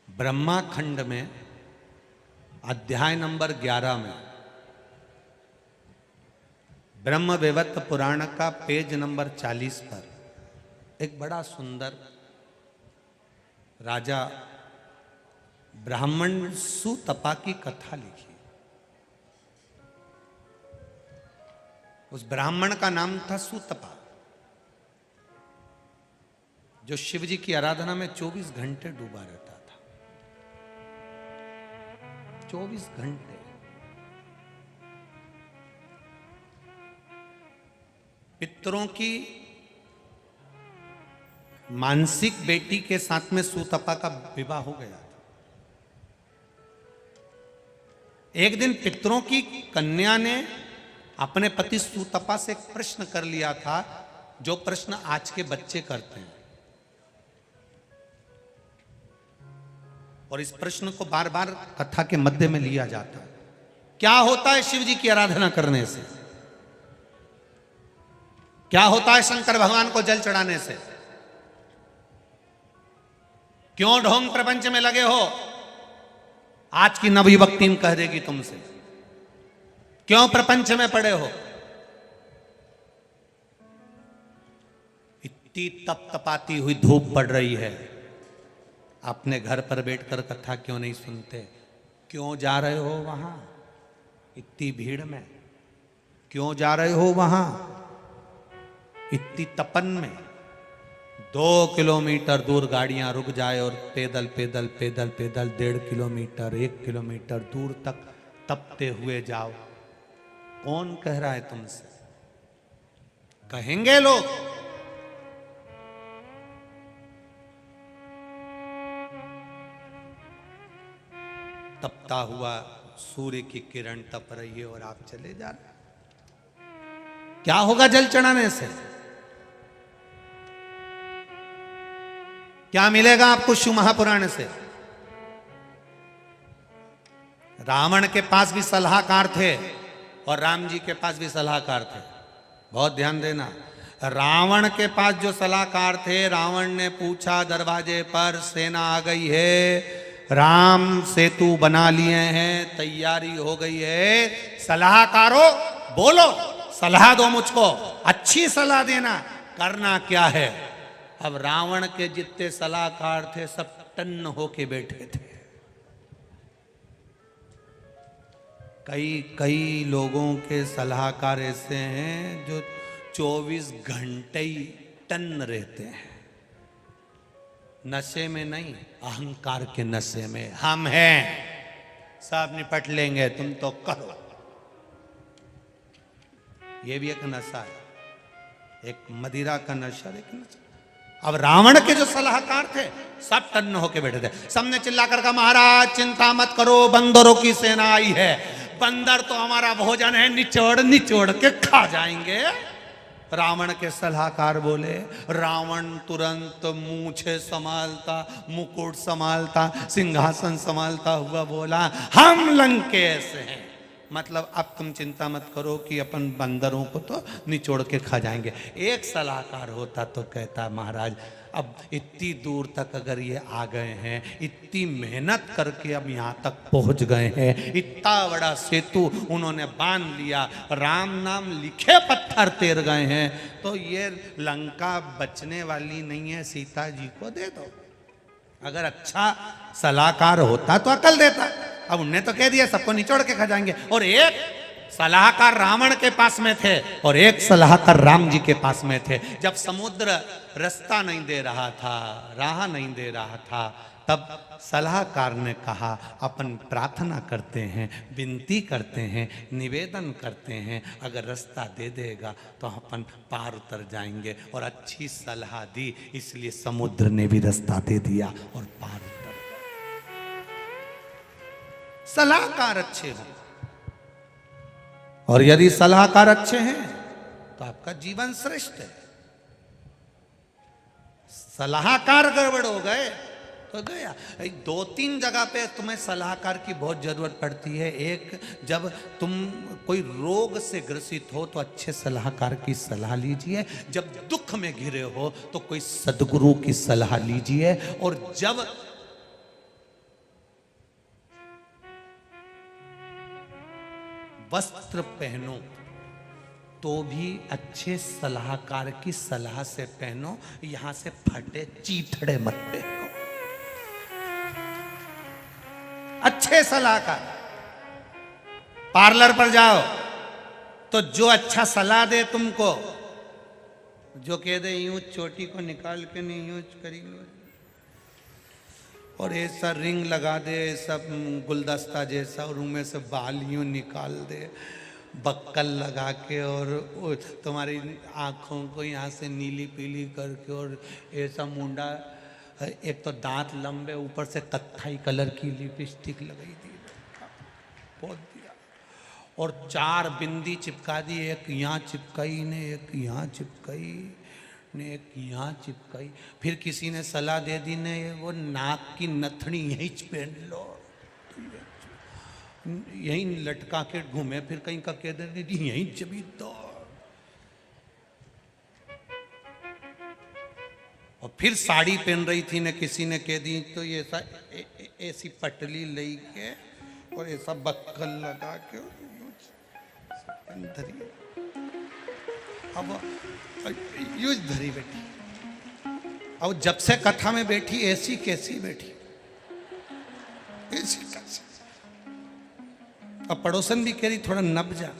ब्रह्मा खंड में अध्याय नंबर 11 में ब्रह्म वैवर्त पुराण का पेज नंबर 40 पर एक बड़ा सुंदर राजा ब्राह्मण सुतपा की कथा लिखी। उस ब्राह्मण का नाम था सुतपा, जो शिव जी की आराधना में 24 घंटे डूबा रहता था। 24 घंटे। पितरों की मानसिक बेटी के साथ में सुतपा का विवाह हो गया था। एक दिन पितरों की कन्या ने अपने पति सुतपा से एक प्रश्न कर लिया था, जो प्रश्न आज के बच्चे करते हैं, और इस प्रश्न को बार बार कथा के मध्य में लिया जाता है। क्या होता है शिव जी की आराधना करने से? क्या होता है शंकर भगवान को जल चढ़ाने से? क्यों ढोंग प्रपंच में लगे हो? आज की नवयुवक टीम कह देगी तुमसे। क्यों प्रपंच में पड़े हो? इतनी तपतपाती हुई धूप पड़ रही है, अपने घर पर बैठकर कथा क्यों नहीं सुनते? क्यों जा रहे हो वहां इतनी भीड़ में? क्यों जा रहे हो वहां इतनी तपन में? 2 किलोमीटर दूर गाड़ियां रुक जाए और पैदल पैदल पैदल पैदल 1.5 किलोमीटर 1 किलोमीटर दूर तक तपते हुए जाओ। कौन कह रहा है तुमसे? कहेंगे लोग। तपता हुआ सूर्य की किरण तप रही है और आप चले जा रहे। क्या होगा जल चढ़ाने से? क्या मिलेगा आपको शिव महापुराण से? रावण के पास भी सलाहकार थे और राम जी के पास भी सलाहकार थे। बहुत ध्यान देना। रावण के पास जो सलाहकार थे, रावण ने पूछा दरवाजे पर सेना आ गई है, राम सेतु बना लिए हैं, तैयारी हो गई है, सलाहकारों बोलो, सलाह दो मुझको, अच्छी सलाह देना, करना क्या है? अब रावण के जितने सलाहकार थे सब टन्न होके बैठे थे। कई लोगों के सलाहकार ऐसे हैं जो 24 घंटे ही टन्न रहते हैं। नशे में नहीं, अहंकार के नशे में। हम हैं, सब निपट लेंगे, तुम तो करो। ये भी एक नशा है, एक मदिरा का नशा, एक नशा। अब रावण के जो सलाहकार थे सब टन्न होके बैठे थे। सबने चिल्लाकर कहा, महाराज चिंता मत करो, बंदरों की सेना आई है। बंदर तो हमारा भोजन है, निचोड़ निचोड़ के खा जाएंगे। रावण के सलाहकार बोले। रावण तुरंत मूछे संभालता, मुकुट संभालता, सिंहासन संभालता हुआ बोला, हम लंकेश हैं। मतलब अब तुम चिंता मत करो कि अपन बंदरों को तो निचोड़ के खा जाएंगे। एक सलाहकार होता तो कहता, महाराज अब इतनी दूर तक अगर ये आ गए हैं, इतनी मेहनत करके अब यहाँ तक पहुँच गए हैं, इतना बड़ा सेतु उन्होंने बांध लिया, राम नाम लिखे पत्थर तैर गए हैं, तो ये लंका बचने वाली नहीं है, सीता जी को दे दो। अगर अच्छा सलाहकार होता तो अकल देता। अब उनने तो कह दिया सबको निचोड़ के खा जाएंगे। और एक सलाहकार रावण के पास में थे और एक सलाहकार राम जी के पास में थे। जब समुद्र रास्ता नहीं दे रहा था, राह नहीं दे रहा था, तब सलाहकार ने कहा, अपन प्रार्थना करते हैं, विनती करते हैं, निवेदन करते हैं, अगर रास्ता दे देगा तो अपन पार उतर जाएंगे। और अच्छी सलाह दी, इसलिए समुद्र ने भी रास्ता दे दिया और पार उतर गए। सलाहकार अच्छे हो, और यदि सलाहकार अच्छे हैं तो आपका जीवन श्रेष्ठ है। सलाहकार गड़बड़ हो गए तो गया। दो तीन जगह पे तुम्हें सलाहकार की बहुत जरूरत पड़ती है। एक, जब तुम कोई रोग से ग्रसित हो तो अच्छे सलाहकार की सलाह लीजिए। जब दुख में घिरे हो तो कोई सदगुरु की सलाह लीजिए। और जब वस्त्र पहनो तो भी अच्छे सलाहकार की सलाह से पहनो। यहां से फटे चीथड़े मत पहनो। अच्छे सलाहकार, पार्लर पर जाओ तो जो अच्छा सलाह दे तुमको, जो कह दे यूं चोटी को निकाल के नहीं यूं करी लो, और ऐसा रिंग लगा दे, सब गुलदस्ता जैसा, और उनमें से बाल यूं निकाल दे, बक्कल लगा के, और तुम्हारी आँखों को यहाँ से नीली पीली करके, और ऐसा मुंडा, एक तो दांत लंबे, ऊपर से कत्थई कलर की लिपस्टिक लगाई दी, बहुत दिया, और 4 बिंदी चिपका दी, एक यहाँ चिपकाई ने, एक यहाँ चिपकाई ने, एक यहाँ चिपकाई। फिर किसी ने सलाह दे दी ने, वो नाक की नथनी यहीं पहन लो, यहीं लटका के घूमे, फिर कहीं का कह दे यहीं जबी दो, और फिर साड़ी पहन रही थी ने, किसी ने कह दी तो ये ऐसी पटली ले के और ऐसा बक्कल लगा के धरी, अब यूज धरी बैठी। अब जब से कथा में बैठी ऐसी कैसी बैठी, ऐसी कैसी। अब पड़ोसन भी कह रही थोड़ा नब जा।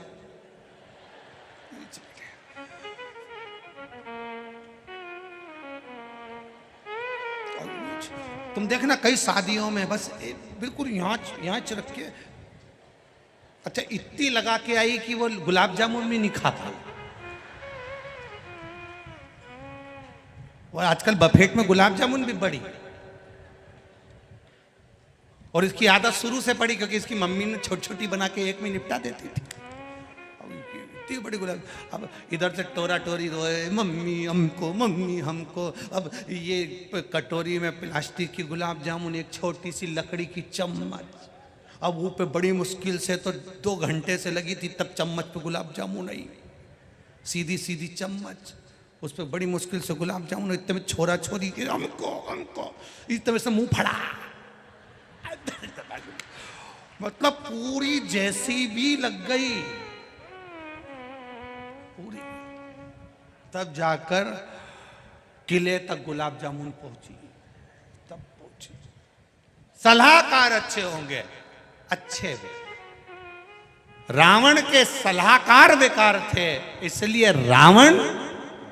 तुम देखना कई शादियों में बस बिल्कुल यहाँ रख के, अच्छा इतनी लगा के आई कि वो गुलाब जामुन भी नहीं खा पाई। और आजकल बफेट में गुलाब जामुन भी बड़ी, और इसकी आदत शुरू से पड़ी क्योंकि इसकी मम्मी ने छोटी छोटी बना के एक में निपटा देती थी। इतनी बड़ी गुलाब, अब इधर से टोरा टोरी रोए, मम्मी हमको, मम्मी हमको। अब ये कटोरी में प्लास्टिक की गुलाब जामुन, एक छोटी सी लकड़ी की चम्मच, अब वो पे बड़ी मुश्किल से तो 2 घंटे से लगी थी, तब चम्मच पे गुलाब जामुन आई, सीधी सीधी चम्मच, उस पर बड़ी मुश्किल से गुलाब जामुन। इतने में छोरा छोरी के हमको हमको, इतने से मुंह फड़ा, मतलब पूरी जैसी भी लग गई पूरी। तब जाकर किले तक गुलाब जामुन पहुंची, तब पहुंची। सलाहकार अच्छे होंगे, अच्छे भी। रावण के सलाहकार बेकार थे, इसलिए रावण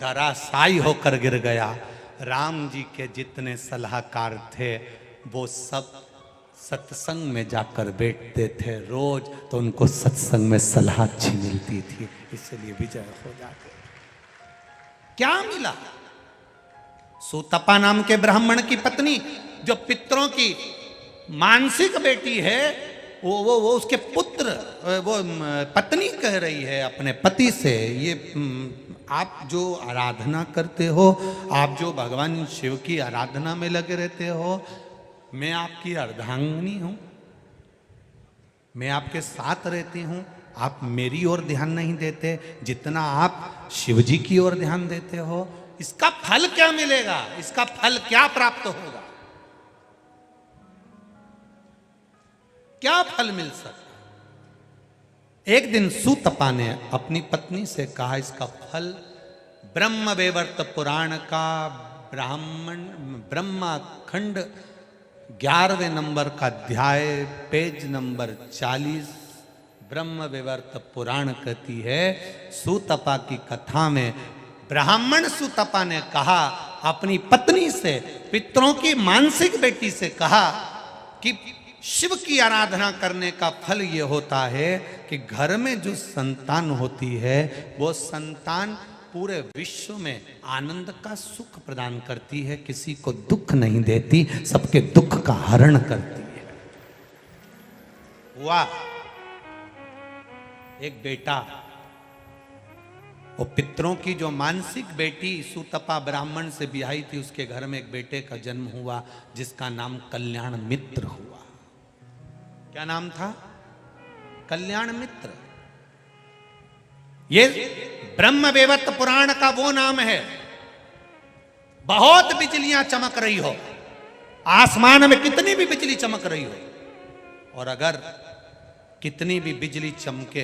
धराशायी होकर गिर गया। राम जी के जितने सलाहकार थे वो सब सत्संग में जाकर बैठते थे रोज, तो उनको सत्संग में सलाह अच्छी मिलती थी, इसलिए विजय हो जाते। क्या मिला? सुतपा नाम के ब्राह्मण की पत्नी, जो पितरों की मानसिक बेटी है, वो उसके पुत्र, वो पत्नी कह रही है अपने पति से, ये आप जो आराधना करते हो, आप जो भगवान शिव की आराधना में लगे रहते हो, मैं आपकी अर्धांगिनी हूं, मैं आपके साथ रहती हूं, आप मेरी ओर ध्यान नहीं देते जितना आप शिव जी की ओर ध्यान देते हो। इसका फल क्या मिलेगा? इसका फल क्या प्राप्त होगा? क्या फल मिल सकता? एक दिन सुतपा ने अपनी पत्नी से कहा, इसका फल ब्रह्म वैवर्त पुराण का ब्रह्माखंड 11वें नंबर का अध्याय, पेज नंबर 40, ब्रह्म वैवर्त पुराण कहती है, सुतपा की कथा में ब्राह्मण सुतपा ने कहा अपनी पत्नी से, पितरों की मानसिक बेटी से कहा कि शिव की आराधना करने का फल ये होता है कि घर में जो संतान होती है वो संतान पूरे विश्व में आनंद का सुख प्रदान करती है, किसी को दुख नहीं देती, सबके दुख का हरण करती है। वाह! एक बेटा वो पितरों की जो मानसिक बेटी सुतपा ब्राह्मण से ब्याही थी, उसके घर में एक बेटे का जन्म हुआ जिसका नाम कल्याण मित्र हुआ। क्या नाम था? कल्याण मित्र। ये ब्रह्मवैवर्त पुराण का वो नाम है। बहुत बिजलियां चमक रही हो, आसमान में कितनी भी बिजली चमक रही हो, और अगर कितनी भी बिजली चमके,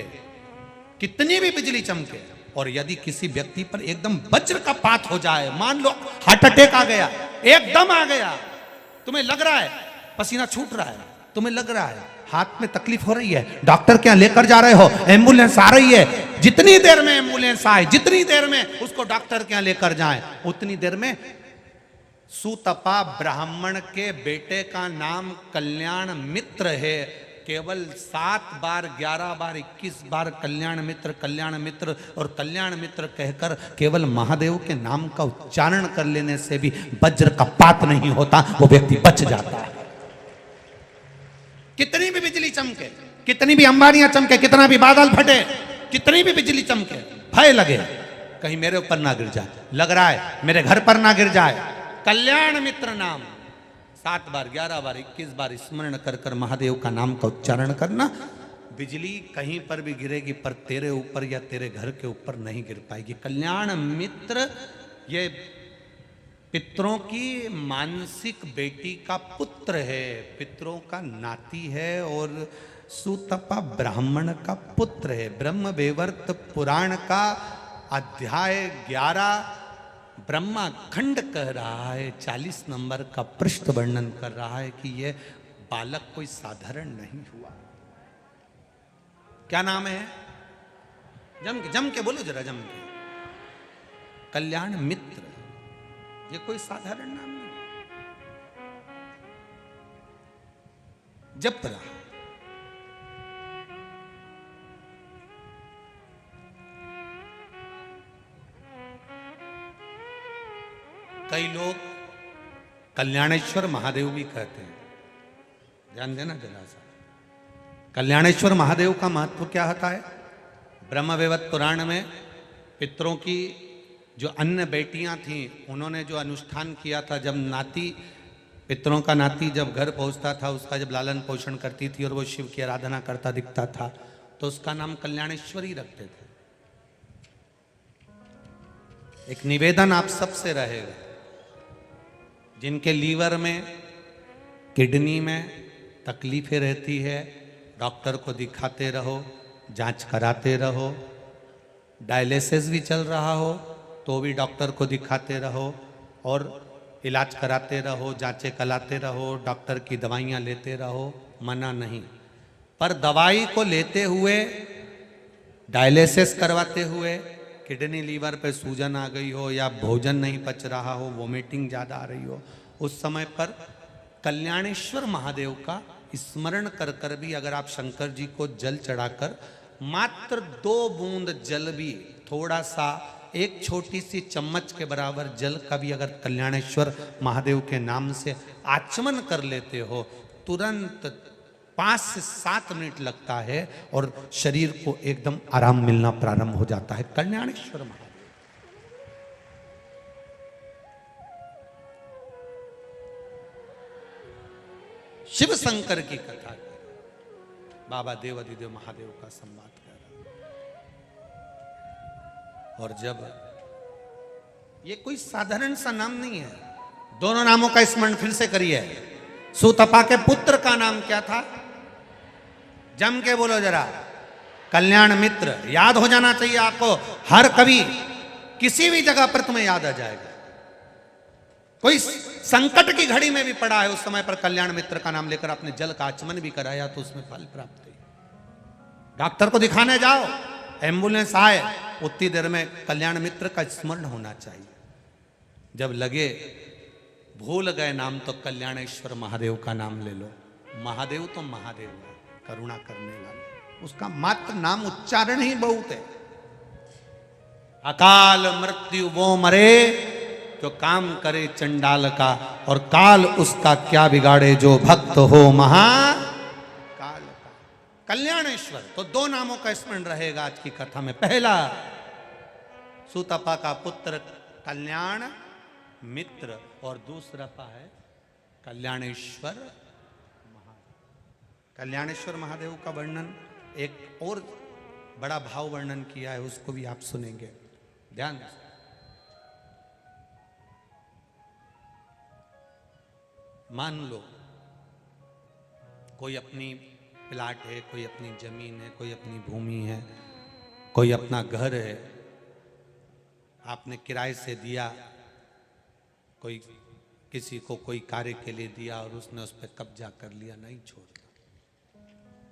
कितनी भी बिजली चमके, और यदि किसी व्यक्ति पर एकदम वज्र का पात हो जाए, मान लो हार्ट अटैक आ गया, एकदम आ गया, तुम्हें लग रहा है पसीना छूट रहा है, तुम्हें लग रहा है हाथ में तकलीफ हो रही है, डॉक्टर के यहां लेकर जा रहे हो, एम्बुलेंस आ रही है, जितनी देर में एम्बुलेंस आए, जितनी देर में उसको डॉक्टर के यहां लेकर जाए, उतनी देर में सुतपा ब्राह्मण के बेटे का नाम कल्याण मित्र है। केवल 7 बार 11 बार 21 बार कल्याण मित्र और कल्याण मित्र कहकर केवल महादेव के नाम का उच्चारण कर लेने से भी वज्र का पात नहीं होता, वो व्यक्ति बच जाता है। कितनी भी बिजली चमके, कितनी भी अंबारियां चमके, कितना भी बादल फटे, कितनी भी बिजली चमके, भय लगे कहीं मेरे ऊपर ना गिर जाए, लग रहा है मेरे घर पर ना गिर जाए, कल्याण मित्र नाम 7 बार 11 बार 21 बार स्मरण कर कर महादेव का नाम का उच्चारण करना। बिजली कहीं पर भी गिरेगी पर तेरे ऊपर या तेरे घर के ऊपर नहीं गिर पाएगी। कल्याण मित्र ये पितरों की मानसिक बेटी का पुत्र है, पितरों का नाती है और सुतपा ब्राह्मण का पुत्र है। ब्रह्मवैवर्त पुराण का अध्याय 11 ब्रह्मा खंड कह रहा है, 40 नंबर का पृष्ठ वर्णन कर रहा है कि यह बालक कोई साधारण नहीं हुआ। क्या नाम है? जम के बोलो जरा, जम के। कल्याण मित्र, ये कोई साधारण नाम नहीं। जप रहा कई लोग कल्याणेश्वर महादेव भी कहते हैं, ध्यान देना जरा सा। कल्याणेश्वर महादेव का महत्व क्या होता है? ब्रह्मवैवर्त पुराण में पितरों की जो अन्य बेटियां थीं, उन्होंने जो अनुष्ठान किया था, जब नाती, पितरों का नाती जब घर पहुंचता था, उसका जब लालन पोषण करती थी और वो शिव की आराधना करता दिखता था, तो उसका नाम कल्याणेश्वरी रखते थे। एक निवेदन आप सबसे रहेगा, जिनके लीवर में, किडनी में तकलीफें रहती है, डॉक्टर को दिखाते रहो, जांच कराते रहो। डायलिसिस भी चल रहा हो तो भी डॉक्टर को दिखाते रहो और इलाज कराते रहो, जांचें कराते रहो, डॉक्टर की दवाइयाँ लेते रहो, मना नहीं। पर दवाई को लेते हुए, डायलिसिस करवाते हुए किडनी लीवर पे सूजन आ गई हो या भोजन नहीं पच रहा हो, वोमिटिंग ज़्यादा आ रही हो, उस समय पर कल्याणेश्वर महादेव का स्मरण कर कर भी अगर आप शंकर जी को जल चढ़ाकर मात्र 2 बूंद जल भी, थोड़ा सा, एक छोटी सी चम्मच के बराबर जल का भी अगर कल्याणेश्वर महादेव के नाम से आचमन कर लेते हो, तुरंत 5 से 7 मिनट लगता है और शरीर को एकदम आराम मिलना प्रारंभ हो जाता है। कल्याणेश्वर महादेव, शिव शंकर की कथा, बाबा देव अधिदेव महादेव का संवाद कर रहा। और जब, ये कोई साधारण सा नाम नहीं है, दोनों नामों का स्मरण फिर से करिए। सुतपा के पुत्र का नाम क्या था? जम के बोलो जरा, कल्याण मित्र। याद हो जाना चाहिए आपको, हर कभी किसी भी जगह पर तुम्हें याद आ जाएगा। कोई संकट की घड़ी में भी पड़ा है, उस समय पर कल्याण मित्र का नाम लेकर आपने जल का आचमन भी कराया तो उसमें फल प्राप्त हुई। डॉक्टर को दिखाने जाओ, एम्बुलेंस आए, उतनी देर में कल्याण मित्र का स्मरण होना चाहिए। जब लगे भूल गए नाम, तो कल्याणेश्वर महादेव का नाम ले लो। महादेव तो महादेव है, करुणा करने वाले, उसका मात्र नाम उच्चारण ही बहुत है। अकाल मृत्यु वो मरे जो काम करे चंडाल का, और काल उसका क्या बिगाड़े जो भक्त हो महाकाल का। कल्याणेश्वर, तो 2 नामों का स्मरण रहेगा आज की कथा में। पहला सूतपा का पुत्र कल्याण मित्र, और दूसरा पा है कल्याणेश्वर महादेव। कल्याणेश्वर महादेव का वर्णन एक और बड़ा भाव वर्णन किया है, उसको भी आप सुनेंगे, ध्यान से। मान लो कोई अपनी प्लाट है, कोई अपनी जमीन है, कोई अपनी भूमि है, कोई अपना घर है, आपने किराए से दिया, कोई किसी को कोई कार्य के लिए दिया और उसने उस पर कब्जा कर लिया, नहीं छोड़ता,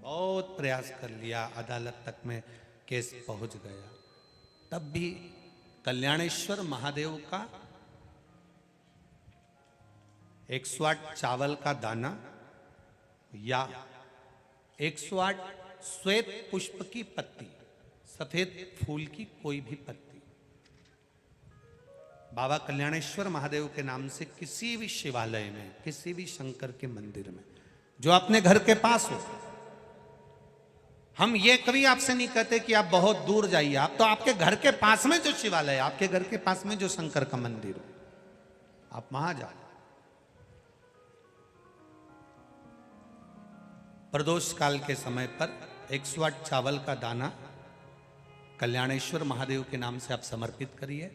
बहुत प्रयास कर लिया, अदालत तक में केस पहुंच गया, तब भी कल्याणेश्वर महादेव का 108 चावल का दाना या 108 श्वेत पुष्प की पत्ती, सफेद फूल की कोई भी पत्ती बाबा कल्याणेश्वर महादेव के नाम से किसी भी शिवालय में, किसी भी शंकर के मंदिर में, जो अपने घर के पास हो, हम ये कभी आपसे नहीं कहते कि आप बहुत दूर जाइए, आप तो आपके घर के पास में जो शिवालय, आपके घर के पास में जो शंकर का मंदिर हो, आप वहां जाओ। प्रदोष काल के समय पर 108 चावल का दाना कल्याणेश्वर महादेव के नाम से आप समर्पित करिए,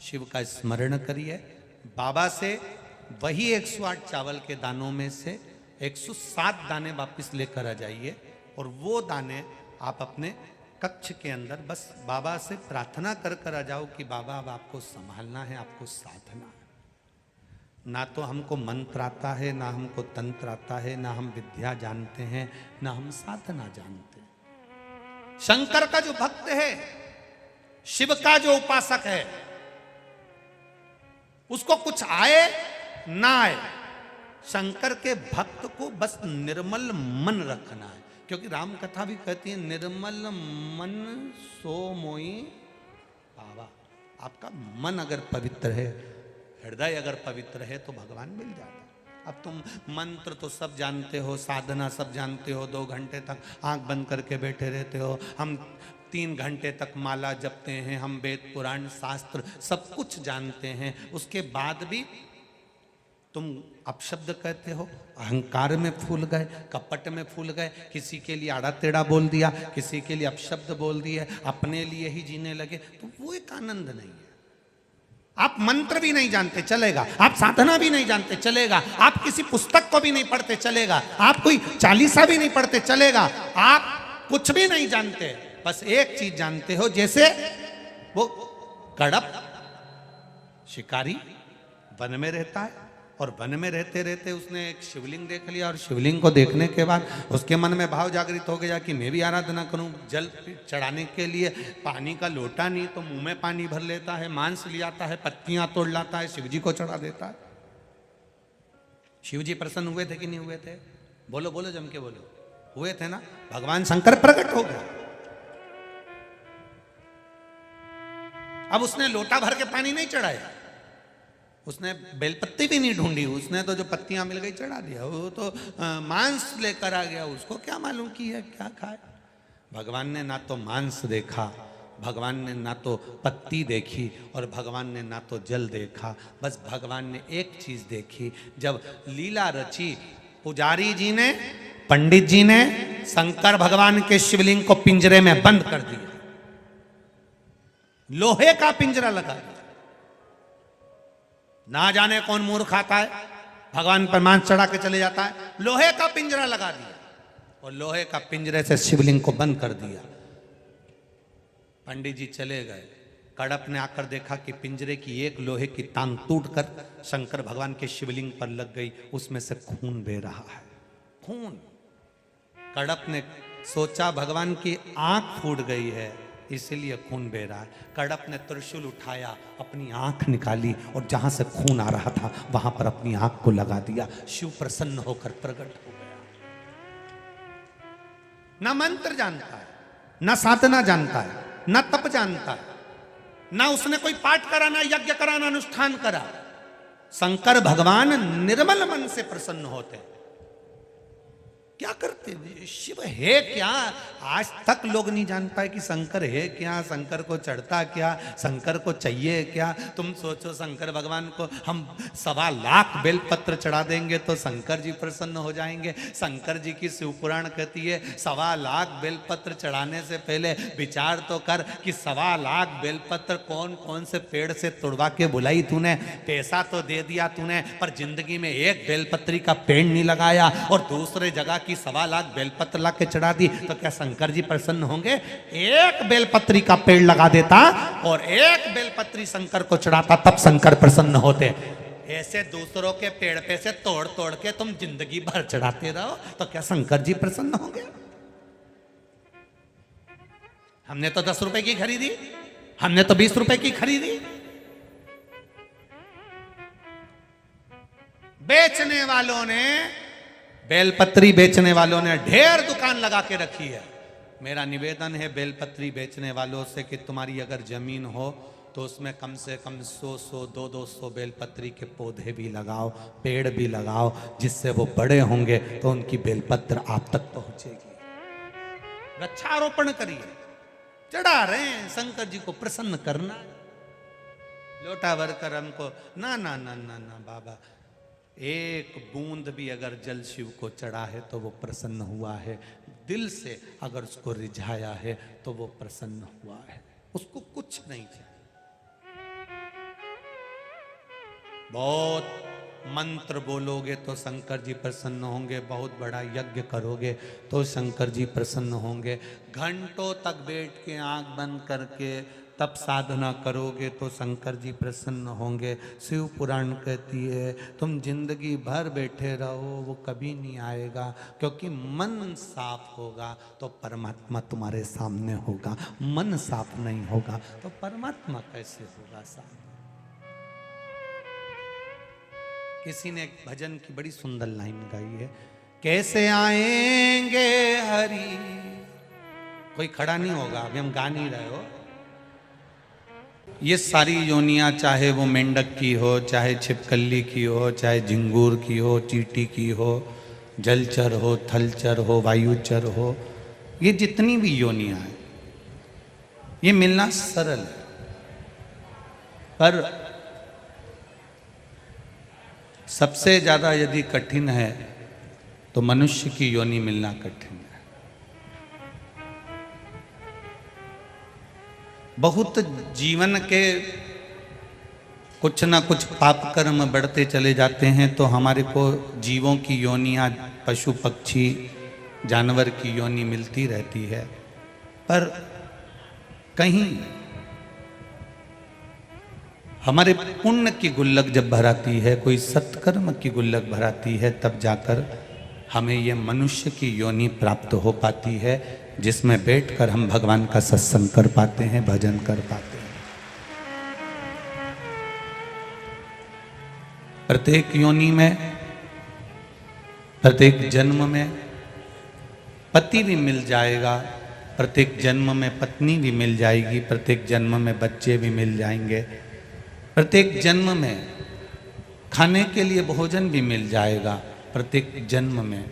शिव का स्मरण करिए, बाबा से वही 108 चावल के दानों में से 107 दाने वापस लेकर आ जाइए, और वो दाने आप अपने कक्ष के अंदर बस बाबा से प्रार्थना कर आ जाओ कि बाबा अब आपको संभालना है, आपको साधना है। ना तो हमको मंत्र आता है, ना हमको तंत्र आता है, ना हम विद्या जानते हैं, ना हम साधना जानते हैं। शंकर का जो भक्त है, शिव का जो उपासक है, उसको कुछ आए ना आए, शंकर के भक्त को बस निर्मल मन रखना है, क्योंकि राम कथा भी कहती है निर्मल मन सो मोई पावा। आपका मन अगर पवित्र है, हृदय अगर पवित्र है, तो भगवान मिल जाता है। अब तुम मंत्र तो सब जानते हो, साधना सब जानते हो, 2 घंटे तक आंख बंद करके बैठे रहते हो, हम 3 घंटे तक माला जपते हैं, हम वेद पुराण शास्त्र सब कुछ जानते हैं, उसके बाद भी तुम अपशब्द कहते हो, अहंकार में फूल गए, कपट में फूल गए, किसी के लिए आड़ा टेढ़ा बोल दिया, किसी के लिए अपशब्द बोल दिए, अपने लिए ही जीने लगे, तो वो एक आनंद नहीं है। आप मंत्र भी नहीं जानते चलेगा, आप साधना भी नहीं जानते चलेगा, आप किसी पुस्तक को भी नहीं पढ़ते चलेगा, आप कोई चालीसा भी नहीं पढ़ते चलेगा, आप कुछ भी नहीं जानते, बस एक चीज जानते हो, जैसे वो कड़प शिकारी वन में रहता है, और वन में रहते रहते उसने एक शिवलिंग देख लिया, और शिवलिंग को देखने के बाद उसके मन में भाव जागृत हो गया कि मैं भी आराधना करूं। जल चढ़ाने के लिए पानी का लोटा नहीं, तो मुंह में पानी भर लेता है, मांस ले आता है, पत्तियां तोड़ लाता है, शिवजी को चढ़ा देता है। शिवजी प्रसन्न हुए थे कि नहीं हुए थे? बोलो बोलो, जम के बोलो, हुए थे ना। भगवान शंकर प्रकट हो गया। अब उसने लोटा भर के पानी नहीं चढ़ाया, उसने बेलपत्ती भी नहीं ढूंढी, उसने तो जो पत्तियां मिल गई चढ़ा दिया। वो तो मांस लेकर आ गया, उसको क्या मालूम की है क्या खाए। भगवान ने ना तो मांस देखा, भगवान ने ना तो पत्ती देखी, और भगवान ने ना तो जल देखा, बस भगवान ने एक चीज देखी। जब लीला रची, पुजारी जी ने, पंडित जी ने शंकर भगवान के शिवलिंग को पिंजरे में बंद कर दिया, लोहे का पिंजरा लगा दिया। ना जाने कौन मूर्ख आता है, भगवान पर मांस चढ़ा के चले जाता है, लोहे का पिंजरा लगा दिया, और लोहे का पिंजरे से शिवलिंग को बंद कर दिया। पंडित जी चले गए, कड़प ने आकर देखा कि पिंजरे की एक लोहे की टांग टूटकर शंकर भगवान के शिवलिंग पर लग गई, उसमें से खून बह रहा है, खून। कड़प ने सोचा भगवान की आंख फूट गई है, इसीलिए खून बह रहा है। कड़प ने त्रिशूल उठाया, अपनी आंख निकाली, और जहां से खून आ रहा था वहां पर अपनी आंख को लगा दिया। शिव प्रसन्न होकर प्रकट हो गया। ना मंत्र जानता है, ना साधना जानता है, ना तप जानता है, ना उसने कोई पाठ करा, ना यज्ञ करा, ना अनुष्ठान करा। शंकर भगवान निर्मल मन से प्रसन्न होते हैं। क्या करते हैं? शिव है क्या? आज तक लोग नहीं जान पाए कि शंकर है क्या, शंकर को चढ़ता क्या, शंकर को चाहिए क्या। तुम सोचो शंकर भगवान को हम 1.25 लाख बेलपत्र चढ़ा देंगे तो शंकर जी प्रसन्न हो जाएंगे। शंकर जी की शिवपुराण कहती है 1.25 लाख बेलपत्र चढ़ाने से पहले विचार तो कर कि 1.25 लाख बेलपत्र कौन कौन से पेड़ से तोड़वा के बुलाई तूने। पैसा तो दे दिया तूने, पर जिंदगी में एक बेलपत्री का पेड़ नहीं लगाया और दूसरे जगह की 1.25 लाख बेलपत्र ला के चढ़ा दी, तो क्या शंकर जी प्रसन्न होंगे? एक बेलपत्री का पेड़ लगा देता और एक बेलपत्री शंकर को चढ़ाता, तब शंकर प्रसन्न होते। ऐसे दूसरों के पेड़ पे से तोड़ तोड़ के तुम जिंदगी भर चढ़ाते रहो तो क्या शंकर जी प्रसन्न होंगे? हमने तो 10 रुपए की खरीदी, हमने तो 20 रुपए की खरीदी। बेचने वालों ने, बेलपत्री बेचने वालों ने ढेर दुकान लगा के रखी है। मेरा निवेदन है बेलपत्री बेचने वालों से कि तुम्हारी अगर जमीन हो तो उसमें कम से कम 100 200 बेलपत्री के पौधे भी लगाओ, पेड़ भी लगाओ, जिससे वो बड़े होंगे तो उनकी बेलपत्र आप तक पहुंचेगी। वृक्षारोपण करिए, चढ़ा रहे हैं शंकर जी को प्रसन्न करना। लोटा भरकर हमको ना ना ना ना ना बाबा, एक बूंद भी अगर जल शिव को चढ़ा है तो वो प्रसन्न हुआ है। दिल से अगर उसको रिझाया है तो वो प्रसन्न हुआ है, उसको कुछ नहीं चाहिए। बहुत मंत्र बोलोगे तो शंकर जी प्रसन्न होंगे, बहुत बड़ा यज्ञ करोगे तो शंकर जी प्रसन्न होंगे। घंटों तक बैठ के आंख बंद करके तब साधना करोगे तो शंकर जी प्रसन्न होंगे। शिव पुराण कहती है तुम जिंदगी भर बैठे रहो, वो कभी नहीं आएगा, क्योंकि मन साफ होगा तो परमात्मा तुम्हारे सामने होगा। मन साफ नहीं होगा तो परमात्मा कैसे होगा सामने? किसी ने एक भजन की बड़ी सुंदर लाइन गाई है, कैसे आएंगे हरि। कोई खड़ा नहीं होगा, अभी हम गा नहीं रहे हो। ये सारी योनियां, चाहे वो मेंढक की हो, चाहे छिपकली की हो, चाहे झिंगूर की हो, चींटी की हो, जलचर हो, थलचर हो, वायुचर हो, ये जितनी भी योनियां हैं ये मिलना सरल है, पर सबसे ज्यादा यदि कठिन है तो मनुष्य की योनि मिलना कठिन है। बहुत जीवन के कुछ ना कुछ पाप कर्म बढ़ते चले जाते हैं तो हमारे को जीवों की योनियां, पशु पक्षी जानवर की योनि मिलती रहती है, पर कहीं हमारे पुण्य की गुल्लक जब भराती है, कोई सत्कर्म की गुल्लक भराती है, तब जाकर हमें ये मनुष्य की योनि प्राप्त हो पाती है, जिसमें बैठकर हम भगवान का सत्संग कर पाते हैं, भजन कर पाते हैं। प्रत्येक योनि में, प्रत्येक जन्म में पति भी मिल जाएगा, प्रत्येक जन्म में पत्नी भी मिल जाएगी, प्रत्येक जन्म में बच्चे भी मिल जाएंगे, प्रत्येक जन्म में खाने के लिए भोजन भी मिल जाएगा, प्रत्येक जन्म में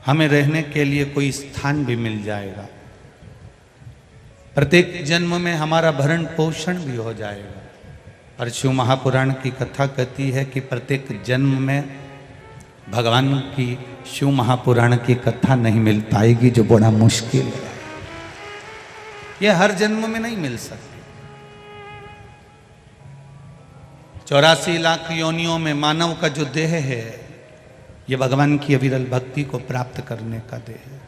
हमें रहने के लिए कोई स्थान भी मिल जाएगा, प्रत्येक जन्म में हमारा भरण पोषण भी हो जाएगा। और शिव महापुराण की कथा कहती है कि प्रत्येक जन्म में भगवान की शिव महापुराण की कथा नहीं मिल पाएगी, जो बड़ा मुश्किल है। यह हर जन्म में नहीं मिल सकती। 84 लाख योनियों में मानव का जो देह है, ये भगवान की अविरल भक्ति को प्राप्त करने का देह है,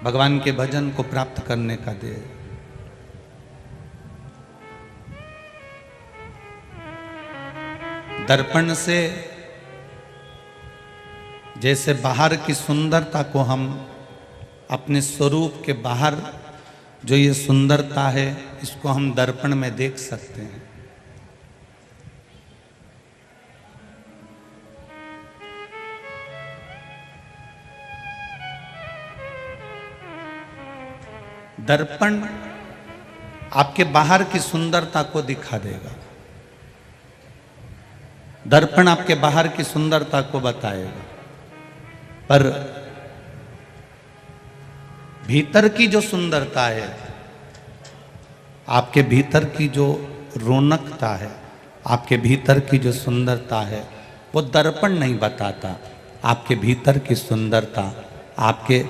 भगवान के भजन को प्राप्त करने का देह है। दर्पण से जैसे बाहर की सुंदरता को हम अपने स्वरूप के बाहर जो ये सुंदरता है, इसको हम दर्पण में देख सकते हैं। दर्पण आपके बाहर की सुंदरता को दिखा देगा, दर्पण आपके बाहर की सुंदरता को बताएगा, पर भीतर की जो सुंदरता है, आपके भीतर की जो रौनकता है, आपके भीतर की जो सुंदरता है, वो दर्पण नहीं बताता। आपके भीतर की सुंदरता आपके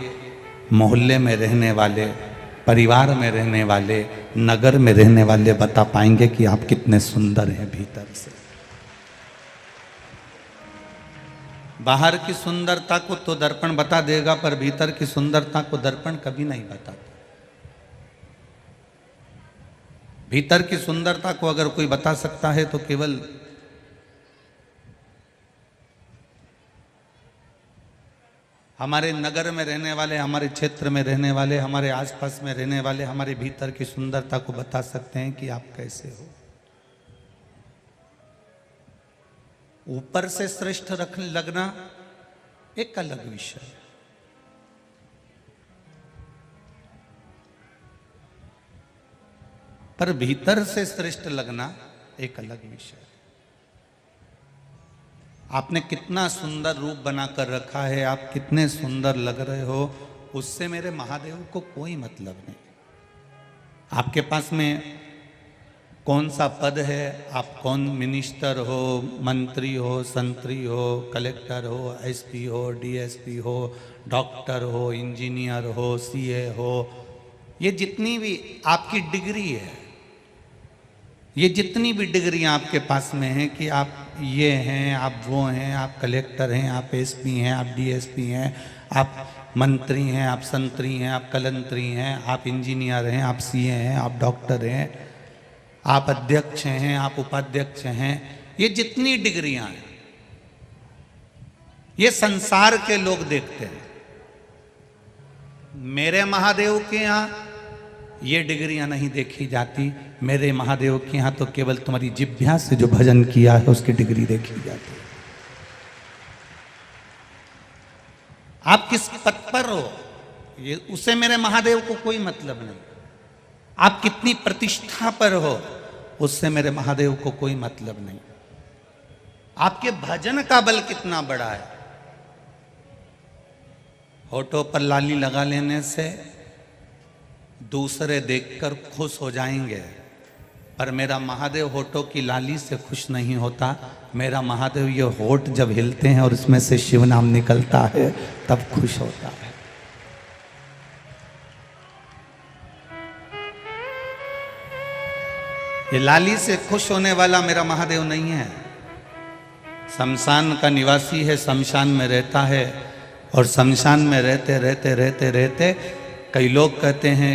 मोहल्ले में रहने वाले, परिवार में रहने वाले, नगर में रहने वाले बता पाएंगे कि आप कितने सुंदर हैं भीतर से। बाहर की सुंदरता को तो दर्पण बता देगा, पर भीतर की सुंदरता को दर्पण कभी नहीं बताता। भीतर की सुंदरता को अगर कोई बता सकता है तो केवल हमारे नगर में रहने वाले, हमारे क्षेत्र में रहने वाले, हमारे आसपास में रहने वाले हमारे भीतर की सुंदरता को बता सकते हैं कि आप कैसे हो। ऊपर से श्रेष्ठ रखने लगना एक अलग विषय है, पर भीतर से श्रेष्ठ लगना एक अलग विषय है। आपने कितना सुंदर रूप बनाकर रखा है, आप कितने सुंदर लग रहे हो, उससे मेरे महादेव को कोई मतलब नहीं। आपके पास में कौन सा पद है, आप कौन मिनिस्टर हो, मंत्री हो, संतरी हो, कलेक्टर हो, एसपी हो, डीएसपी हो, डॉक्टर हो, इंजीनियर हो, सीए हो, ये जितनी भी आपकी डिग्री है, ये जितनी भी डिग्रियां आपके पास में हैं कि आप ये हैं, आप वो हैं, आप कलेक्टर हैं, आप एसपी हैं, आप डीएसपी हैं, आप मंत्री हैं, आप संतरी हैं, आप कलंतरी हैं, आप इंजीनियर हैं, आप सीए हैं, आप डॉक्टर हैं, आप अध्यक्ष हैं, आप उपाध्यक्ष हैं, ये जितनी डिग्रियां हैं ये संसार के लोग देखते हैं। मेरे महादेव के यहाँ ये डिग्रियां नहीं देखी जाती। मेरे महादेव के यहाँ तो केवल तुम्हारी जिह्वा से जो भजन किया है उसकी डिग्री देखी जाती है। आप किस पद पर हो, ये उससे मेरे महादेव को कोई मतलब नहीं। आप कितनी प्रतिष्ठा पर हो, उससे मेरे महादेव को कोई मतलब नहीं। आपके भजन का बल कितना बड़ा है। होठों पर लाली लगा लेने से दूसरे देखकर खुश हो जाएंगे, पर मेरा महादेव होठों की लाली से खुश नहीं होता। मेरा महादेव ये होठ जब हिलते हैं और इसमें से शिव नाम निकलता है तब खुश होता है। ये लाली से खुश होने वाला मेरा महादेव नहीं है। शमशान का निवासी है, शमशान में रहता है, और शमशान में रहते रहते रहते रहते कई लोग कहते हैं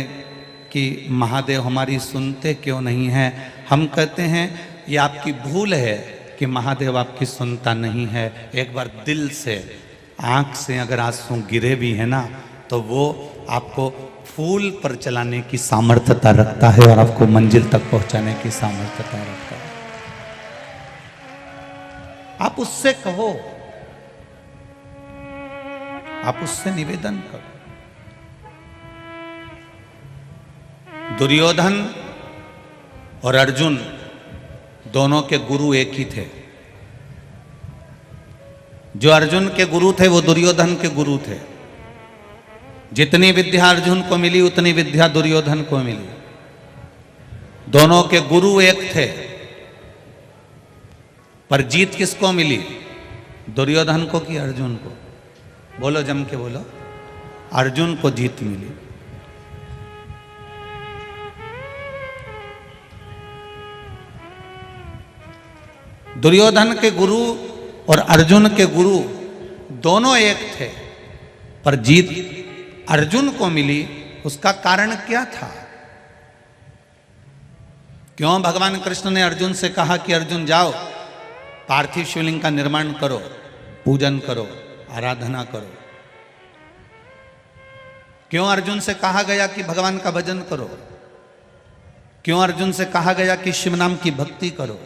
कि महादेव हमारी सुनते क्यों नहीं हैं। हम कहते हैं ये आपकी भूल है कि महादेव आपकी सुनता नहीं है। एक बार दिल से, आँख से अगर आंसू गिरे भी है ना, तो वो आपको फूल पर चलाने की सामर्थ्यता रखता है और आपको मंजिल तक पहुंचाने की सामर्थ्यता रखता है। आप उससे कहो, आप उससे निवेदन करो। दुर्योधन और अर्जुन दोनों के गुरु एक ही थे। जो अर्जुन के गुरु थे वो दुर्योधन के गुरु थे। जितनी विद्या अर्जुन को मिली उतनी विद्या दुर्योधन को मिली। दोनों के गुरु एक थे, पर जीत किसको मिली, दुर्योधन को कि अर्जुन को? बोलो, जम के बोलो। अर्जुन को जीत मिली। दुर्योधन के गुरु और अर्जुन के गुरु दोनों एक थे, पर जीत अर्जुन को मिली। उसका कारण क्या था? क्यों भगवान कृष्ण ने अर्जुन से कहा कि अर्जुन जाओ, पार्थिव शिवलिंग का निर्माण करो, पूजन करो, आराधना करो? क्यों अर्जुन से कहा गया कि भगवान का भजन करो? क्यों अर्जुन से कहा गया कि शिव नाम की भक्ति करो?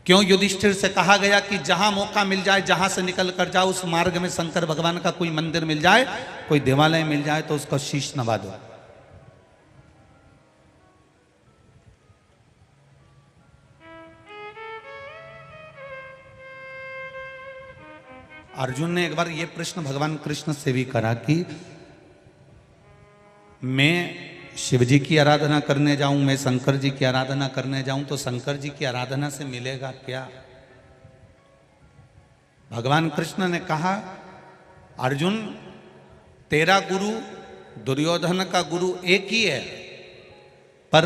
क्यों युधिष्ठिर से कहा गया कि जहां मौका मिल जाए, जहां से निकल कर जाओ, उस मार्ग में शंकर भगवान का कोई मंदिर मिल जाए, कोई देवालय मिल जाए तो उसका शीश नवा दो? अर्जुन ने एक बार ये प्रश्न भगवान कृष्ण से भी करा कि मैं शिव जी की आराधना करने जाऊं, मैं शंकर जी की आराधना करने जाऊं तो शंकर जी की आराधना से मिलेगा क्या? भगवान कृष्ण ने कहा, अर्जुन तेरा गुरु दुर्योधन का गुरु एक ही है, पर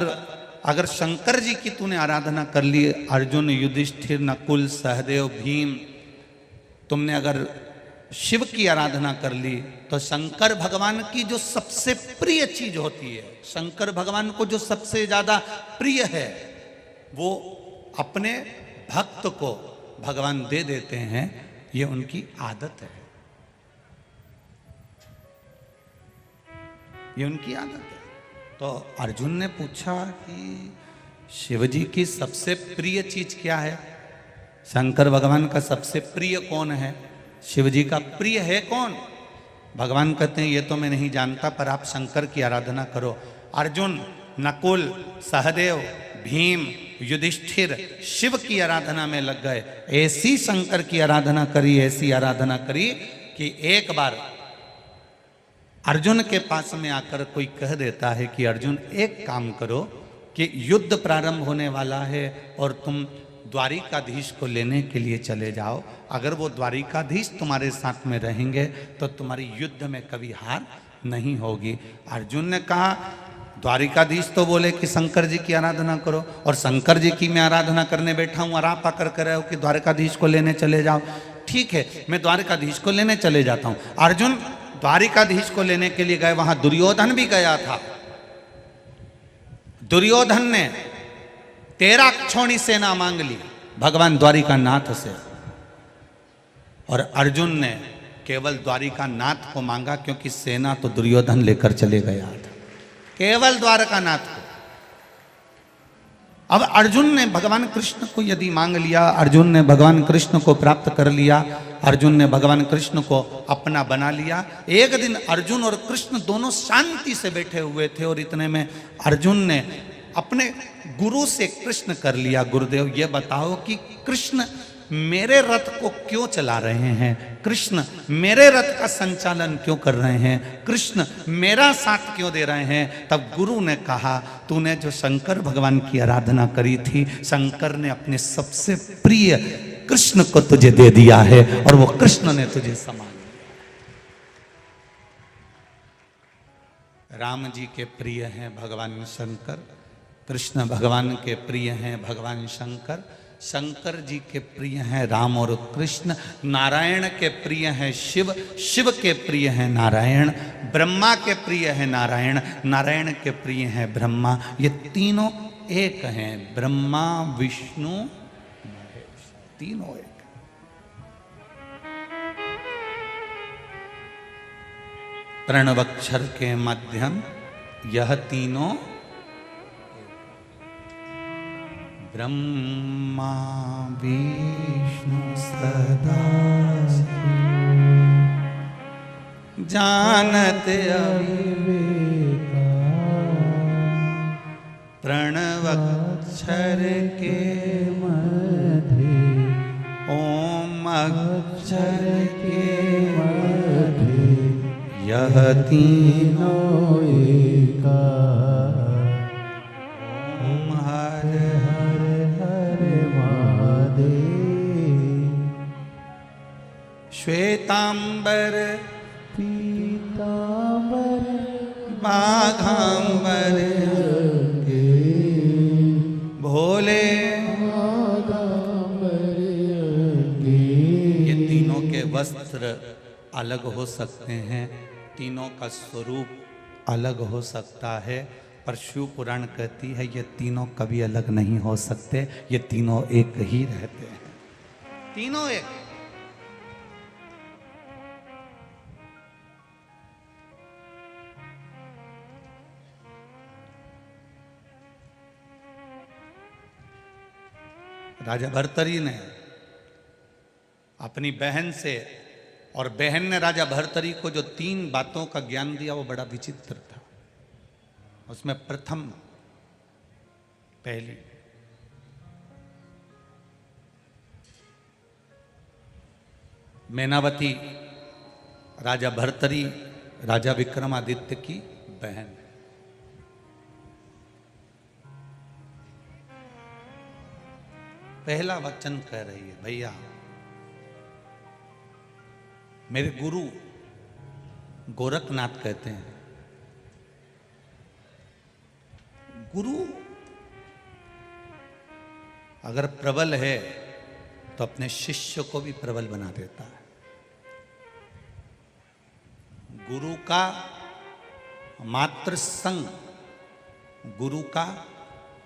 अगर शंकर जी की तूने आराधना कर ली, अर्जुन, युधिष्ठिर, नकुल, सहदेव, भीम, तुमने अगर शिव की आराधना कर ली तो शंकर भगवान की जो सबसे प्रिय चीज होती है, शंकर भगवान को जो सबसे ज्यादा प्रिय है, वो अपने भक्त को भगवान दे देते हैं। ये उनकी आदत है, ये उनकी आदत है। तो अर्जुन ने पूछा कि शिव जी की सबसे प्रिय चीज क्या है? शंकर भगवान का सबसे प्रिय कौन है? शिव जी का प्रिय है कौन? भगवान कहते हैं ये तो मैं नहीं जानता, पर आप शंकर की आराधना करो। अर्जुन, नकुल, सहदेव, भीम, युधिष्ठिर शिव की आराधना में लग गए। ऐसी शंकर की आराधना करी, ऐसी आराधना करी कि एक बार अर्जुन के पास में आकर कोई कह देता है कि अर्जुन एक काम करो कि युद्ध प्रारंभ होने वाला है और तुम द्वारिकाधीश को लेने के लिए चले जाओ। अगर वो द्वारिकाधीश तुम्हारे साथ में रहेंगे तो तुम्हारी युद्ध में कभी हार नहीं होगी। अर्जुन ने कहा, द्वारिकाधीश तो बोले कि शंकर जी की आराधना करो, और शंकर जी की मैं आराधना करने बैठा हूं और आप आकर कह रहे हो कि द्वारिकाधीश को लेने चले जाओ। ठीक है, मैं द्वारिकाधीश को लेने चले जाता हूं। अर्जुन द्वारिकाधीश को लेने के लिए गए, वहां दुर्योधन भी गया था। दुर्योधन ने 13 क्षौणी सेना मांग ली भगवान द्वारिका नाथ से, और अर्जुन ने केवल द्वारिका नाथ को मांगा, क्योंकि सेना तो दुर्योधन लेकर चले गया था, केवल द्वारका नाथ को। अब अर्जुन ने भगवान कृष्ण को यदि मांग लिया, अर्जुन ने भगवान कृष्ण को प्राप्त कर लिया, अर्जुन ने भगवान कृष्ण को अपना बना लिया। एक दिन अर्जुन और कृष्ण दोनों शांति से बैठे हुए थे, और इतने में अर्जुन ने अपने गुरु से कृष्ण कर लिया, गुरुदेव ये बताओ कि कृष्ण मेरे रथ को क्यों चला रहे हैं, कृष्ण मेरे रथ का संचालन क्यों कर रहे हैं, कृष्ण मेरा साथ क्यों दे रहे हैं। तब गुरु ने कहा, तूने जो शंकर भगवान की आराधना करी थी, शंकर ने अपने सबसे प्रिय कृष्ण को तुझे दे दिया है, और वो कृष्ण ने तुझे समान। राम जी के प्रिय हैं भगवान शंकर, कृष्ण भगवान के प्रिय हैं भगवान शंकर, शंकर जी के प्रिय हैं राम और कृष्ण, नारायण के प्रिय हैं शिव, शिव के प्रिय हैं नारायण, ब्रह्मा के प्रिय हैं नारायण, नारायण के प्रिय हैं ब्रह्मा। ये तीनों एक हैं, ब्रह्मा विष्णु महेश, तीनों एक। प्रणवाक्षर के माध्यम यह तीनों, ब्रह्मा विष्णु सदा जानत अविवेका, प्रणवाक्षर के मध्य ओम अक्षर के मध्य यह तीनों एका, ओम हर हर हर महादेव। श्वेतांबर पीतांबर बाघांबर भोले, ये तीनों के वस्त्र अलग हो सकते हैं, तीनों का स्वरूप अलग हो सकता है, पर शिव पुराण कहती है ये तीनों कभी अलग नहीं हो सकते, ये तीनों एक ही रहते हैं, तीनों एक। राजा भर्तरी ने अपनी बहन से, और बहन ने राजा भर्तरी को जो 3 बातों का ज्ञान दिया वो बड़ा विचित्र था। उसमें प्रथम, पहली, मैनावती राजा भर्तरी राजा विक्रमादित्य की बहन। पहला वचन कह रही है, भैया मेरे गुरु गोरखनाथ कहते हैं, गुरु अगर प्रबल है तो अपने शिष्य को भी प्रबल बना देता है। गुरु का मात्र संग, गुरु का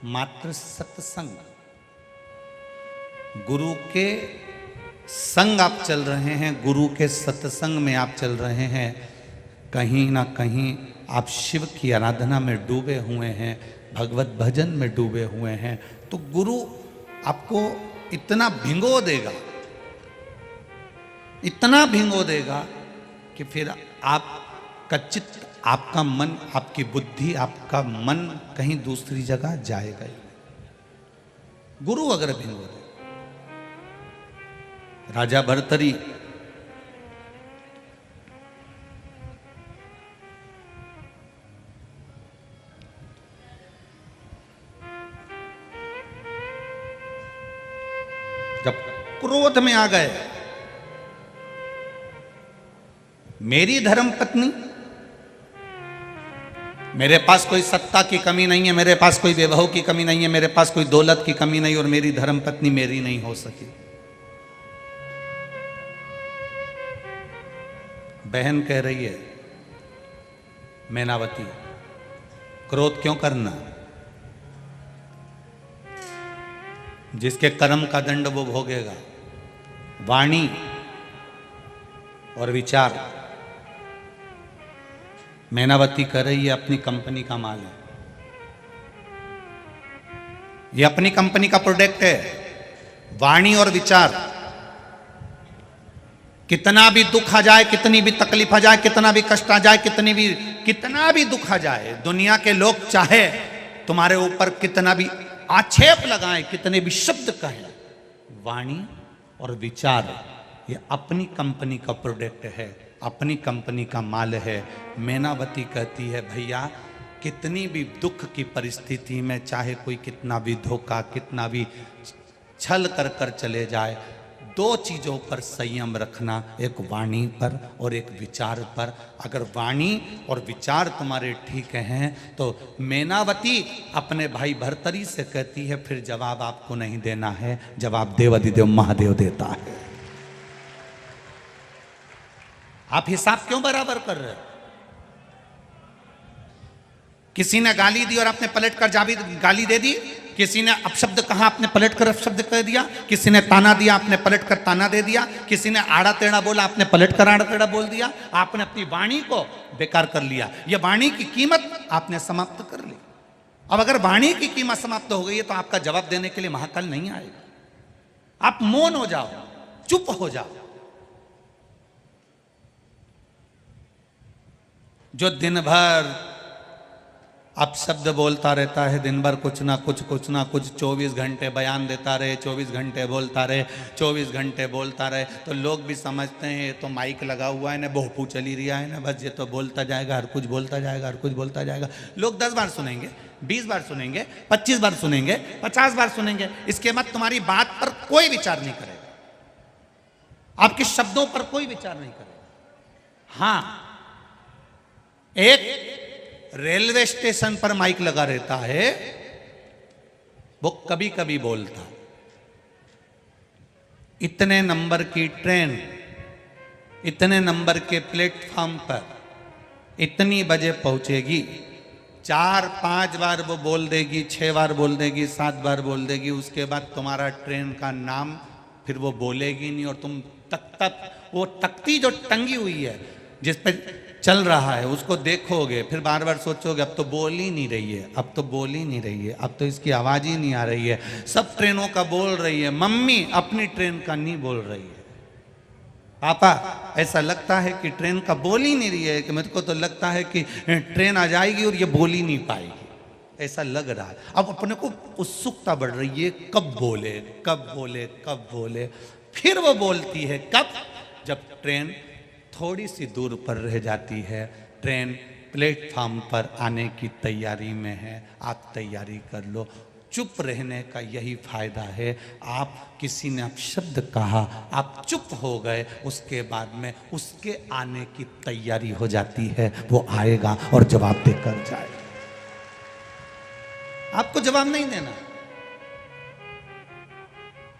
मात्र सत्संग, गुरु के संग आप चल रहे हैं, गुरु के सत्संग में आप चल रहे हैं, कहीं ना कहीं आप शिव की आराधना में डूबे हुए हैं, भगवत भजन में डूबे हुए हैं, तो गुरु आपको इतना भिंगो देगा, इतना भिंगो देगा कि फिर आपका चित्त, आपका मन, आपकी बुद्धि, आपका मन कहीं दूसरी जगह जाएगा ही। गुरु अगर भिंगो दे। राजा भर्तरी जब क्रोध में आ गए, मेरी धर्म पत्नी, मेरे पास कोई सत्ता की कमी नहीं है, मेरे पास कोई वैभव की कमी नहीं है, मेरे पास कोई दौलत की कमी नहीं, और मेरी धर्म पत्नी मेरी नहीं हो सकी। बहन कह रही है, मैनावती क्रोध क्यों करना, जिसके कर्म का दंड वो भोगेगा। वाणी और विचार, मैनावती कर रही है, अपनी कंपनी का माल है, ये अपनी कंपनी का प्रोडक्ट है। वाणी और विचार, कितना भी दुख आ जाए, कितनी भी तकलीफ आ जाए, कितना भी कष्ट आ जाए, कितना भी दुख आ जाए, दुनिया के लोग चाहे तुम्हारे ऊपर कितना भी आक्षेप लगाएं, कितने भी शब्द कहें, वाणी और विचार ये अपनी कंपनी का प्रोडक्ट है, अपनी कंपनी का माल है। मैनावती कहती है, भैया कितनी भी दुख की परिस्थिति में, चाहे कोई कितना भी धोखा, कितना भी छल कर कर चले जाए, दो चीजों पर संयम रखना, एक वाणी पर और एक विचार पर। अगर वाणी और विचार तुम्हारे ठीक हैं तो मैनावती अपने भाई भर्तरी से कहती है, फिर जवाब आपको नहीं देना है, जवाब देवाधिदेव महादेव देता है। आप हिसाब क्यों बराबर कर रहे हो? किसी ने गाली दी और आपने पलट कर गाली दे दी, किसी ने अपशब्द कहा आपने पलट कर अपशब्द कह दिया, किसी ने ताना दिया आपने पलट कर ताना दे दिया, किसी ने आड़ा टेढ़ा बोला आपने पलट कर आड़ा टेढ़ा बोल दिया। आपने अपनी वाणी को बेकार कर लिया, यह वाणी की कीमत आपने समाप्त कर ली। अब अगर वाणी की कीमत समाप्त हो गई है तो आपका जवाब देने के लिए महाकाल नहीं आएगा। आप मौन हो जाओ, चुप हो जाओ। जो दिन भर अब शब्द बोलता रहता है, दिन भर कुछ ना कुछ 24 घंटे बयान देता रहे, 24 घंटे बोलता रहे, 24 घंटे बोलता रहे, तो लोग भी समझते हैं ये तो माइक लगा हुआ है ना, बहुपू चली रहा है ना, बस ये तो बोलता जाएगा, हर कुछ बोलता जाएगा, हर कुछ बोलता जाएगा। लोग 10 बार सुनेंगे, 20 बार सुनेंगे, 25 बार सुनेंगे, 50 बार सुनेंगे, इसके बाद तुम्हारी बात पर कोई विचार नहीं करेगा, आपके शब्दों पर कोई विचार नहीं करेगा। हाँ, एक रेलवे स्टेशन पर माइक लगा रहता है, वो कभी कभी बोलता, इतने नंबर की ट्रेन, इतने नंबर के प्लेटफॉर्म पर इतनी बजे पहुंचेगी, 4-5 बार वो बोल देगी, 6 बार बोल देगी, 7 बार बोल देगी, उसके बाद तुम्हारा ट्रेन का नाम फिर वो बोलेगी नहीं, और तुम वो तख्ती जो टंगी हुई है जिस पे चल रहा है उसको देखोगे, फिर बार बार सोचोगे अब तो बोल ही नहीं रही है, अब तो बोल ही नहीं रही है, अब तो इसकी आवाज ही नहीं आ रही है, सब ट्रेनों का बोल रही है, मम्मी अपनी ट्रेन का नहीं बोल रही है। पापा ऐसा लगता है कि ट्रेन का बोल ही नहीं रही है, कि मेरे को तो लगता है कि ट्रेन आ जाएगी और ये बोल ही नहीं पाएगी, ऐसा लग रहा है। अब अपने को उत्सुकता बढ़ रही है, कब बोले कब बोले कब बोले। फिर वो बोलती है कब, जब ट्रेन थोड़ी सी दूर पर रह जाती है, ट्रेन प्लेटफॉर्म पर आने की तैयारी में है, आप तैयारी कर लो। चुप रहने का यही फायदा है। आप किसी ने अपशब्द कहा, आप चुप हो गए, उसके बाद में उसके आने की तैयारी हो जाती है। वो आएगा और जवाब देकर जाएगा। आपको जवाब नहीं देना।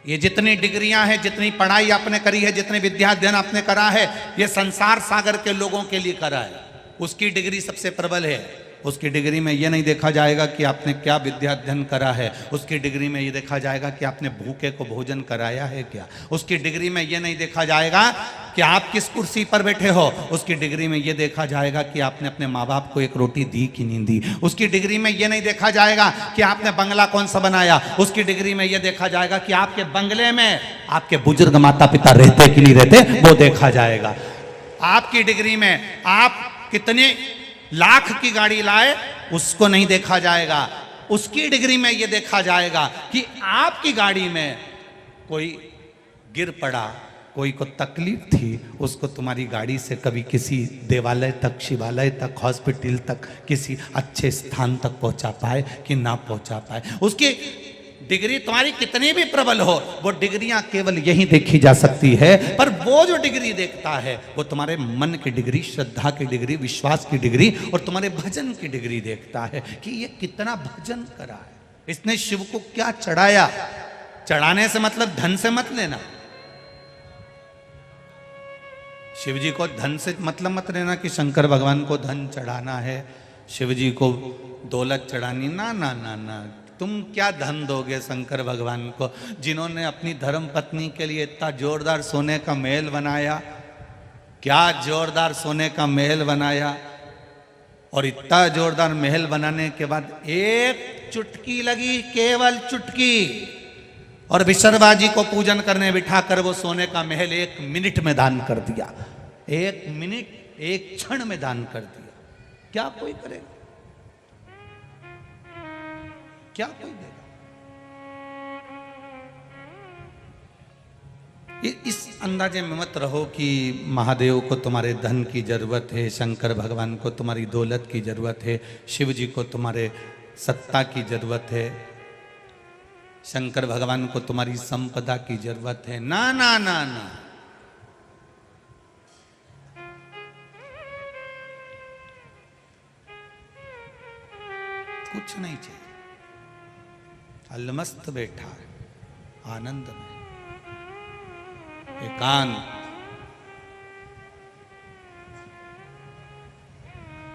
ये जितनी डिग्रियां हैं, जितनी पढ़ाई आपने करी है, जितने विद्या अध्ययन आपने करा है, ये संसार सागर के लोगों के लिए करा है। उसकी डिग्री सबसे प्रबल है। उसकी डिग्री में ये नहीं देखा जाएगा कि आपने क्या विद्या अध्ययन करा है। उसकी डिग्री में ये देखा जाएगा कि आपने भूखे को भोजन कराया है क्या। उसकी डिग्री में ये नहीं देखा जाएगा कि आप किस कुर्सी पर बैठे हो। उसकी डिग्री में ये देखा जाएगा कि आपने अपने माँ बाप को एक रोटी दी कि नहीं दी। उसकी डिग्री में ये नहीं देखा जाएगा कि आपने बंगला कौन सा बनाया। उसकी डिग्री में ये देखा जाएगा कि आपके बंगले में आपके बुजुर्ग माता पिता रहते कि नहीं रहते, वो देखा जाएगा। आपकी डिग्री में आप कितने लाख की गाड़ी लाए, उसको नहीं देखा जाएगा। उसकी डिग्री में यह देखा जाएगा कि आपकी गाड़ी में कोई गिर पड़ा, कोई को तकलीफ थी, उसको तुम्हारी गाड़ी से कभी किसी देवालय तक, शिवालय तक, हॉस्पिटल तक, किसी अच्छे स्थान तक पहुंचा पाए कि ना पहुंचा पाए। उसकी डिग्री तुम्हारी कितनी भी प्रबल हो, वो डिग्रियां केवल यही देखी जा सकती है। पर वो जो डिग्री देखता है वो तुम्हारे मन की डिग्री, श्रद्धा की डिग्री, विश्वास की डिग्री और तुम्हारे भजन की डिग्री देखता है कि ये कितना भजन करा है, इसने शिव को क्या चढ़ाया। चढ़ाने से मतलब धन से मत लेना। शिव जी को धन से मतलब मत लेना कि शंकर भगवान को धन चढ़ाना है, शिव जी को दौलत चढ़ानी। ना ना ना ना, तुम क्या धन दोगे शंकर भगवान को, जिन्होंने अपनी धर्म पत्नी के लिए इतना जोरदार सोने का महल बनाया। क्या जोरदार सोने का महल बनाया। और इतना जोरदार महल बनाने के बाद एक चुटकी लगी, केवल चुटकी, और विशर्वा जी को पूजन करने बिठाकर वो सोने का महल 1 मिनट में दान कर दिया। 1 मिनट, 1 क्षण में दान कर दिया। क्या कोई करेगा? क्या कोई देगा? इस अंदाजे में मत रहो कि महादेव को तुम्हारे धन की जरूरत है, शंकर भगवान को तुम्हारी दौलत की जरूरत है, शिव जी को तुम्हारे सत्ता की जरूरत है, शंकर भगवान को तुम्हारी संपदा की जरूरत है। ना ना ना ना, कुछ नहीं चाहिए। अलमस्त बैठा है आनंद में, एकांत।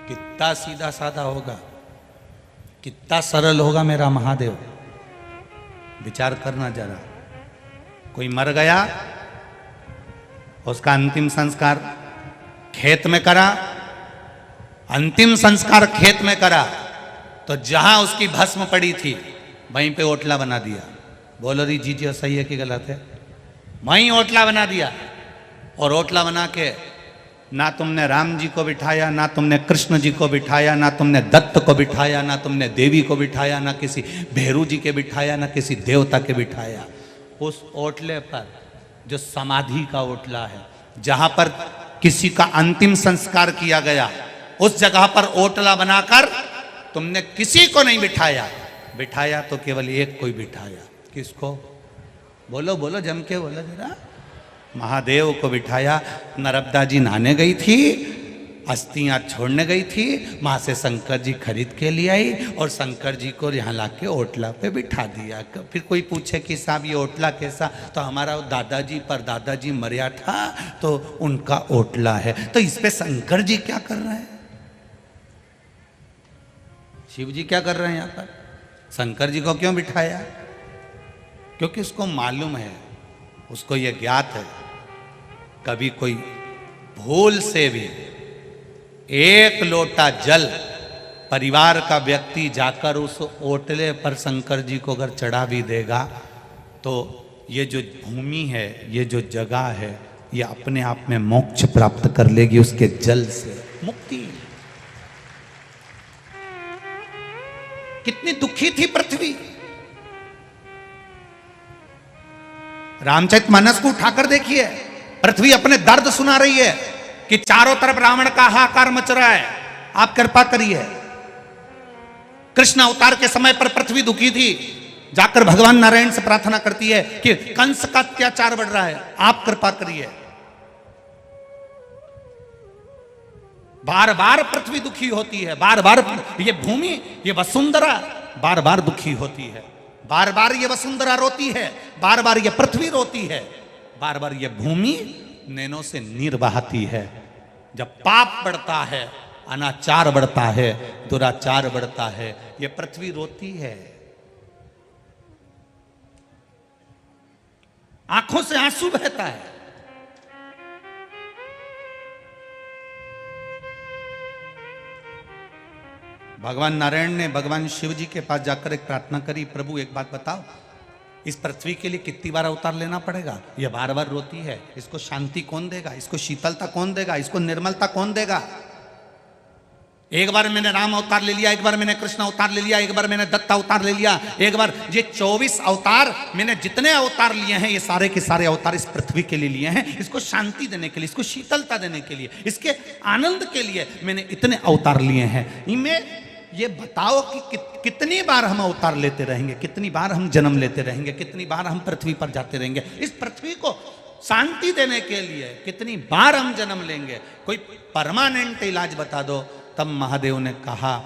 कितना सीधा साधा होगा, कितना सरल होगा मेरा महादेव। विचार करना जरा। कोई मर गया, उसका अंतिम संस्कार खेत में करा, अंतिम संस्कार खेत में करा, तो जहां उसकी भस्म पड़ी थी वहीं पे ओटला बना दिया। बोलो री जी जी सही है कि गलत है? वहीं ओटला बना दिया। और ओटला बना के ना तुमने राम जी को बिठाया, ना तुमने कृष्ण जी को बिठाया, ना तुमने दत्त को बिठाया, ना तुमने देवी को बिठाया, ना किसी भैरू जी के बिठाया, ना किसी देवता के बिठाया। उस ओटले पर जो समाधि का ओटला है, जहां पर किसी का अंतिम संस्कार किया गया, उस जगह पर ओटला बनाकर तुमने किसी को नहीं बिठाया। बिठाया तो केवल एक कोई बिठाया। किसको? बोलो बोलो, जम के बोलो जरा। महादेव को बिठाया। नर्मदा जी नहाने गई थी, अस्थियां छोड़ने गई थी, वहां से शंकर जी खरीद के ले आई और शंकर जी को यहाँ ला के ओटला पे बिठा दिया। फिर कोई पूछे कि साहब ये ओटला कैसा, तो हमारा दादाजी पर दादाजी मरिया था तो उनका ओटला है। तो इस पे शंकर जी क्या कर रहे हैं, शिव जी क्या कर रहे हैं यहाँ पर? शंकर जी को क्यों बिठाया? क्योंकि उसको मालूम है, उसको ये ज्ञात है, कभी कोई भूल से भी 1 लोटा जल परिवार का व्यक्ति जाकर उस ओटले पर शंकर जी को अगर चढ़ा भी देगा तो ये जो भूमि है, ये जो जगह है, ये अपने आप में मोक्ष प्राप्त कर लेगी उसके जल से। मुक्ति। कितनी दुखी थी पृथ्वी। रामचरितमानस को उठाकर देखिए, पृथ्वी अपने दर्द सुना रही है कि चारों तरफ रावण का हाहाकार मच रहा है, आप कृपा करिए। कृष्ण अवतार के समय पर पृथ्वी दुखी थी, जाकर भगवान नारायण से प्रार्थना करती है कि कंस का अत्याचार बढ़ रहा है, आप कृपा करिए। बार बार पृथ्वी दुखी होती है, बार बार ये भूमि, ये वसुंधरा बार बार दुखी होती है, बार बार ये वसुंधरा रोती है, बार बार ये पृथ्वी रोती है, बार बार ये भूमि नैनों से नीर बहाती है। जब पाप बढ़ता है, अनाचार बढ़ता है, दुराचार बढ़ता है, ये पृथ्वी रोती है, आंखों से आंसू बहता है। भगवान नारायण ने भगवान शिव जी के पास जाकर एक प्रार्थना करी, प्रभु एक बात बताओ, इस पृथ्वी के लिए कितनी बार अवतार लेना पड़ेगा? यह बार बार रोती है, इसको शांति कौन देगा? इसको शीतलता कौन देगा? इसको निर्मलता कौन देगा? एक बार मैंने राम अवतार ले लिया, एक बार मैंने कृष्ण अवतार ले लिया, एक बार मैंने दत्त अवतार ले लिया, एक बार ये 24 अवतार मैंने जितने अवतार लिए हैं, ये सारे के सारे अवतार इस पृथ्वी के लिए लिए हैं, इसको शांति देने के लिए, इसको शीतलता देने के लिए, इसके आनंद के लिए मैंने इतने अवतार लिए हैं। इनमें ये बताओ कि कितनी बार हम अवतार लेते रहेंगे, कितनी बार हम जन्म लेते रहेंगे, कितनी बार हम पृथ्वी पर जाते रहेंगे, इस पृथ्वी को शांति देने के लिए कितनी बार हम जन्म लेंगे? कोई परमानेंट इलाज बता दो। तब महादेव ने कहा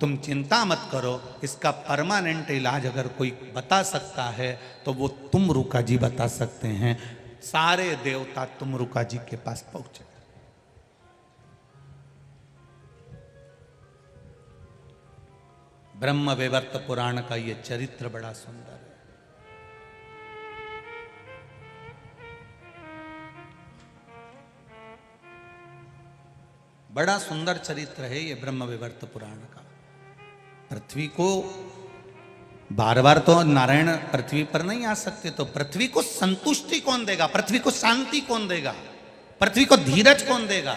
तुम चिंता मत करो, इसका परमानेंट इलाज अगर कोई बता सकता है तो वो तुमरुका जी बता सकते हैं। सारे देवता तुमरुका जी के पास पहुंचे। ब्रह्म वैवर्त पुराण का ये चरित्र बड़ा सुंदर है। बड़ा सुंदर चरित्र है ये ब्रह्म वैवर्त पुराण का। पृथ्वी को बार बार तो नारायण पृथ्वी पर नहीं आ सकते, तो पृथ्वी को संतुष्टि कौन देगा? पृथ्वी को शांति कौन देगा? पृथ्वी को धीरज कौन देगा?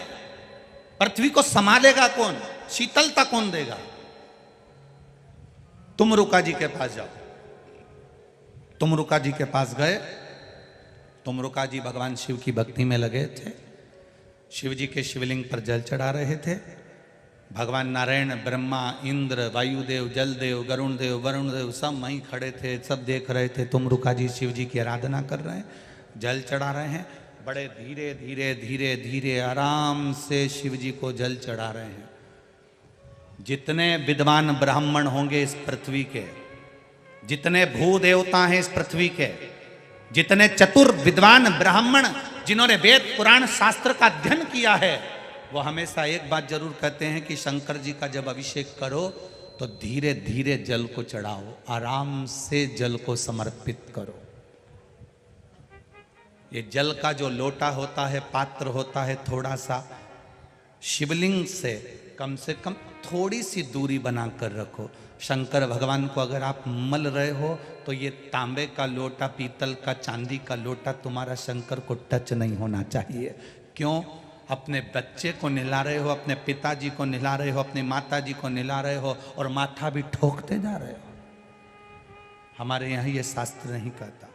पृथ्वी को संभालेगा कौन? शीतलता कौन देगा? तुमरुका जी के पास जाओ। तुमरुका जी के पास गए। तुमरुका जी भगवान शिव की भक्ति में लगे थे, शिव जी के शिवलिंग पर जल चढ़ा रहे थे। भगवान नारायण, ब्रह्मा, इंद्र, वायुदेव, जलदेव, गरुण देव, वरुण देव सब वहीं खड़े थे, सब देख रहे थे। तुमरुका जी शिव जी की आराधना कर रहे हैं, जल चढ़ा रहे हैं। बड़े धीरे धीरे धीरे धीरे आराम से शिव जी को जल चढ़ा रहे हैं। जितने विद्वान ब्राह्मण होंगे इस पृथ्वी के, जितने भू देवता हैं इस पृथ्वी के, जितने चतुर विद्वान ब्राह्मण जिन्होंने वेद पुराण शास्त्र का अध्ययन किया है, वो हमेशा एक बात जरूर कहते हैं कि शंकर जी का जब अभिषेक करो तो धीरे धीरे जल को चढ़ाओ, आराम से जल को समर्पित करो। ये जल का जो लोटा होता है, पात्र होता है, थोड़ा सा शिवलिंग से कम थोड़ी सी दूरी बनाकर रखो। शंकर भगवान को अगर आप मल रहे हो तो ये तांबे का लोटा, पीतल का, चांदी का लोटा तुम्हारा शंकर को टच नहीं होना चाहिए। क्यों? अपने बच्चे को नहला रहे हो, अपने पिताजी को नहला रहे हो, अपनी माता जी को नहला रहे हो और माथा भी ठोकते जा रहे हो। हमारे यहाँ ये शास्त्र नहीं कहता।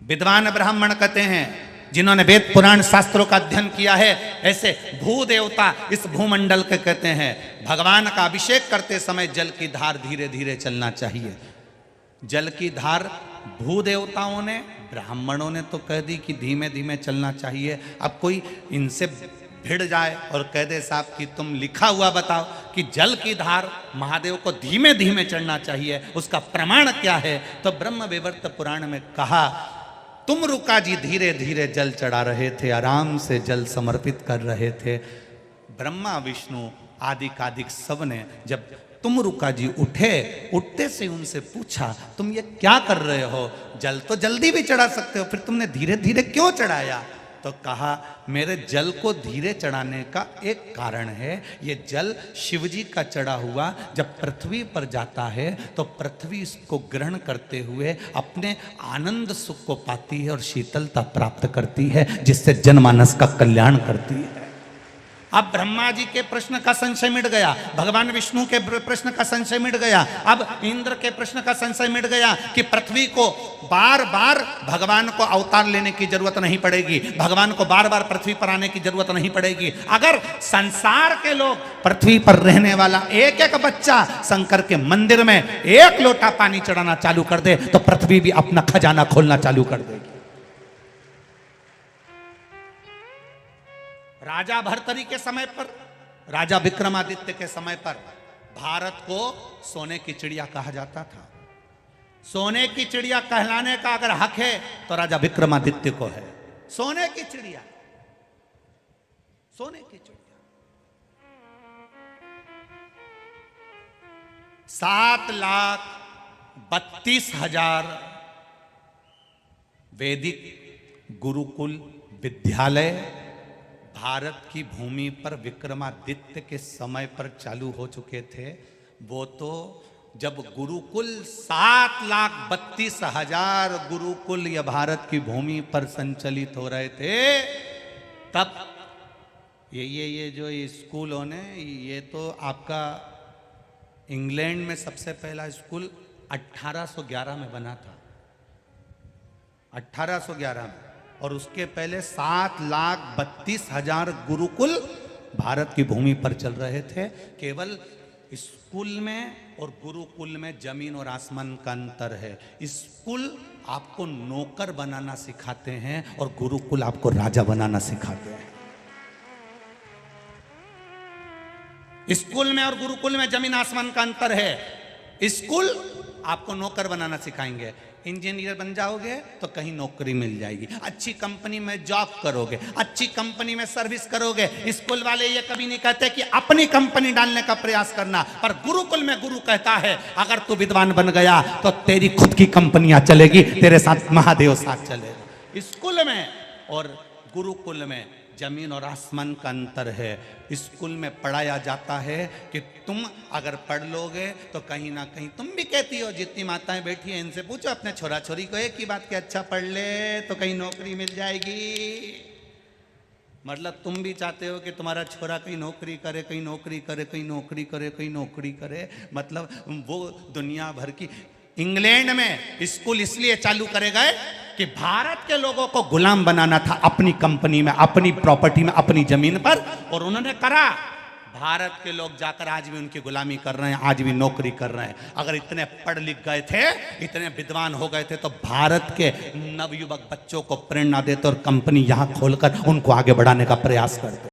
विद्वान ब्राह्मण कहते हैं जिन्होंने वेद पुराण शास्त्रों का अध्ययन किया है, ऐसे भू देवता इस भूमंडल के कहते हैं भगवान का अभिषेक करते समय जल की धार धीरे धीरे चलना चाहिए। जल की धार भू देवताओं ने, ब्राह्मणों ने तो कह दी कि धीमे धीमे चलना चाहिए। अब कोई इनसे भिड़ जाए और कह दे साहब कि तुम लिखा हुआ बताओ कि जल की धार महादेव को धीमे धीमे चढ़ना चाहिए, उसका प्रमाण क्या है? तो ब्रह्म वैवर्त पुराण में कहा तुमरुका जी धीरे धीरे जल चढ़ा रहे थे, आराम से जल समर्पित कर रहे थे। ब्रह्मा, विष्णु आदि कादिक सब ने जब तुमरुका जी उठे, उठते से उनसे पूछा तुम ये क्या कर रहे हो? जल तो जल्दी भी चढ़ा सकते हो, फिर तुमने धीरे धीरे क्यों चढ़ाया? तो कहा मेरे जल को धीरे चढ़ाने का एक कारण है, ये जल शिवजी का चढ़ा हुआ जब पृथ्वी पर जाता है तो पृथ्वी इसको ग्रहण करते हुए अपने आनंद सुख को पाती है और शीतलता प्राप्त करती है, जिससे जनमानस का कल्याण करती है। अब ब्रह्मा जी के प्रश्न का संशय मिट गया, भगवान विष्णु के प्रश्न का संशय मिट गया, अब इंद्र के प्रश्न का संशय मिट गया कि पृथ्वी को बार बार भगवान को अवतार लेने की जरूरत नहीं पड़ेगी, भगवान को बार बार पृथ्वी पर आने की जरूरत नहीं पड़ेगी। अगर संसार के लोग पृथ्वी पर रहने वाला एक एक बच्चा शंकर के मंदिर में एक लोटा पानी चढ़ाना चालू कर दे तो पृथ्वी भी अपना खजाना खोलना चालू कर देगी। राजा भर्तरी के समय पर, राजा विक्रमादित्य के समय पर भारत को सोने की चिड़िया कहा जाता था। सोने की चिड़िया कहलाने का अगर हक है तो राजा विक्रमादित्य को है। सोने की चिड़िया, सोने की चिड़िया। 7,32,000 वैदिक गुरुकुल विद्यालय भारत की भूमि पर विक्रमादित्य के समय पर चालू हो चुके थे। वो तो जब गुरुकुल 7,32,000 गुरुकुल या भारत की भूमि पर संचालित हो रहे थे, तब ये जो स्कूल होने, ये तो आपका इंग्लैंड में सबसे पहला स्कूल 1811 में बना था, 1811 में। और उसके पहले 7,32,000 गुरुकुल भारत की भूमि पर चल रहे थे। केवल स्कूल में और गुरुकुल में जमीन और आसमान का अंतर है। स्कूल आपको नौकर बनाना सिखाते हैं और गुरुकुल आपको राजा बनाना सिखाते हैं। स्कूल में और गुरुकुल में जमीन आसमान का अंतर है। स्कूल आपको नौकर बनाना सिखाएंगे, इंजीनियर बन जाओगे तो कहीं नौकरी मिल जाएगी, अच्छी कंपनी में जॉब करोगे, अच्छी कंपनी में सर्विस करोगे। स्कूल वाले ये कभी नहीं कहते कि अपनी कंपनी डालने का प्रयास करना, पर गुरुकुल में गुरु कहता है अगर तू विद्वान बन गया तो तेरी खुद की कंपनियां चलेगी, तेरे साथ महादेव साथ चलेगा। स्कूल में और गुरुकुल में जमीन और आसमान का अंतर है। स्कूल में पढ़ाया जाता है कि तुम अगर पढ़ लोगे तो कहीं ना कहीं, तुम भी कहती हो, जितनी माताएं बैठी हैं इनसे पूछो अपने छोरा छोरी को एक ही बात कि अच्छा पढ़ ले तो कहीं नौकरी मिल जाएगी। मतलब तुम भी चाहते हो कि तुम्हारा छोरा कहीं नौकरी करे, कहीं नौकरी करे, कहीं नौकरी करे, कहीं नौकरी करे। मतलब वो दुनिया भर की, इंग्लैंड में स्कूल इसलिए चालू करे गए कि भारत के लोगों को गुलाम बनाना था अपनी कंपनी में, अपनी प्रॉपर्टी में, अपनी जमीन पर, और उन्होंने करा। भारत के लोग जाकर आज भी उनकी गुलामी कर रहे हैं, आज भी नौकरी कर रहे हैं। अगर इतने पढ़ लिख गए थे, इतने विद्वान हो गए थे तो भारत के नवयुवक बच्चों को प्रेरणा देते और कंपनी यहां खोलकर उनको आगे बढ़ाने का प्रयास करते।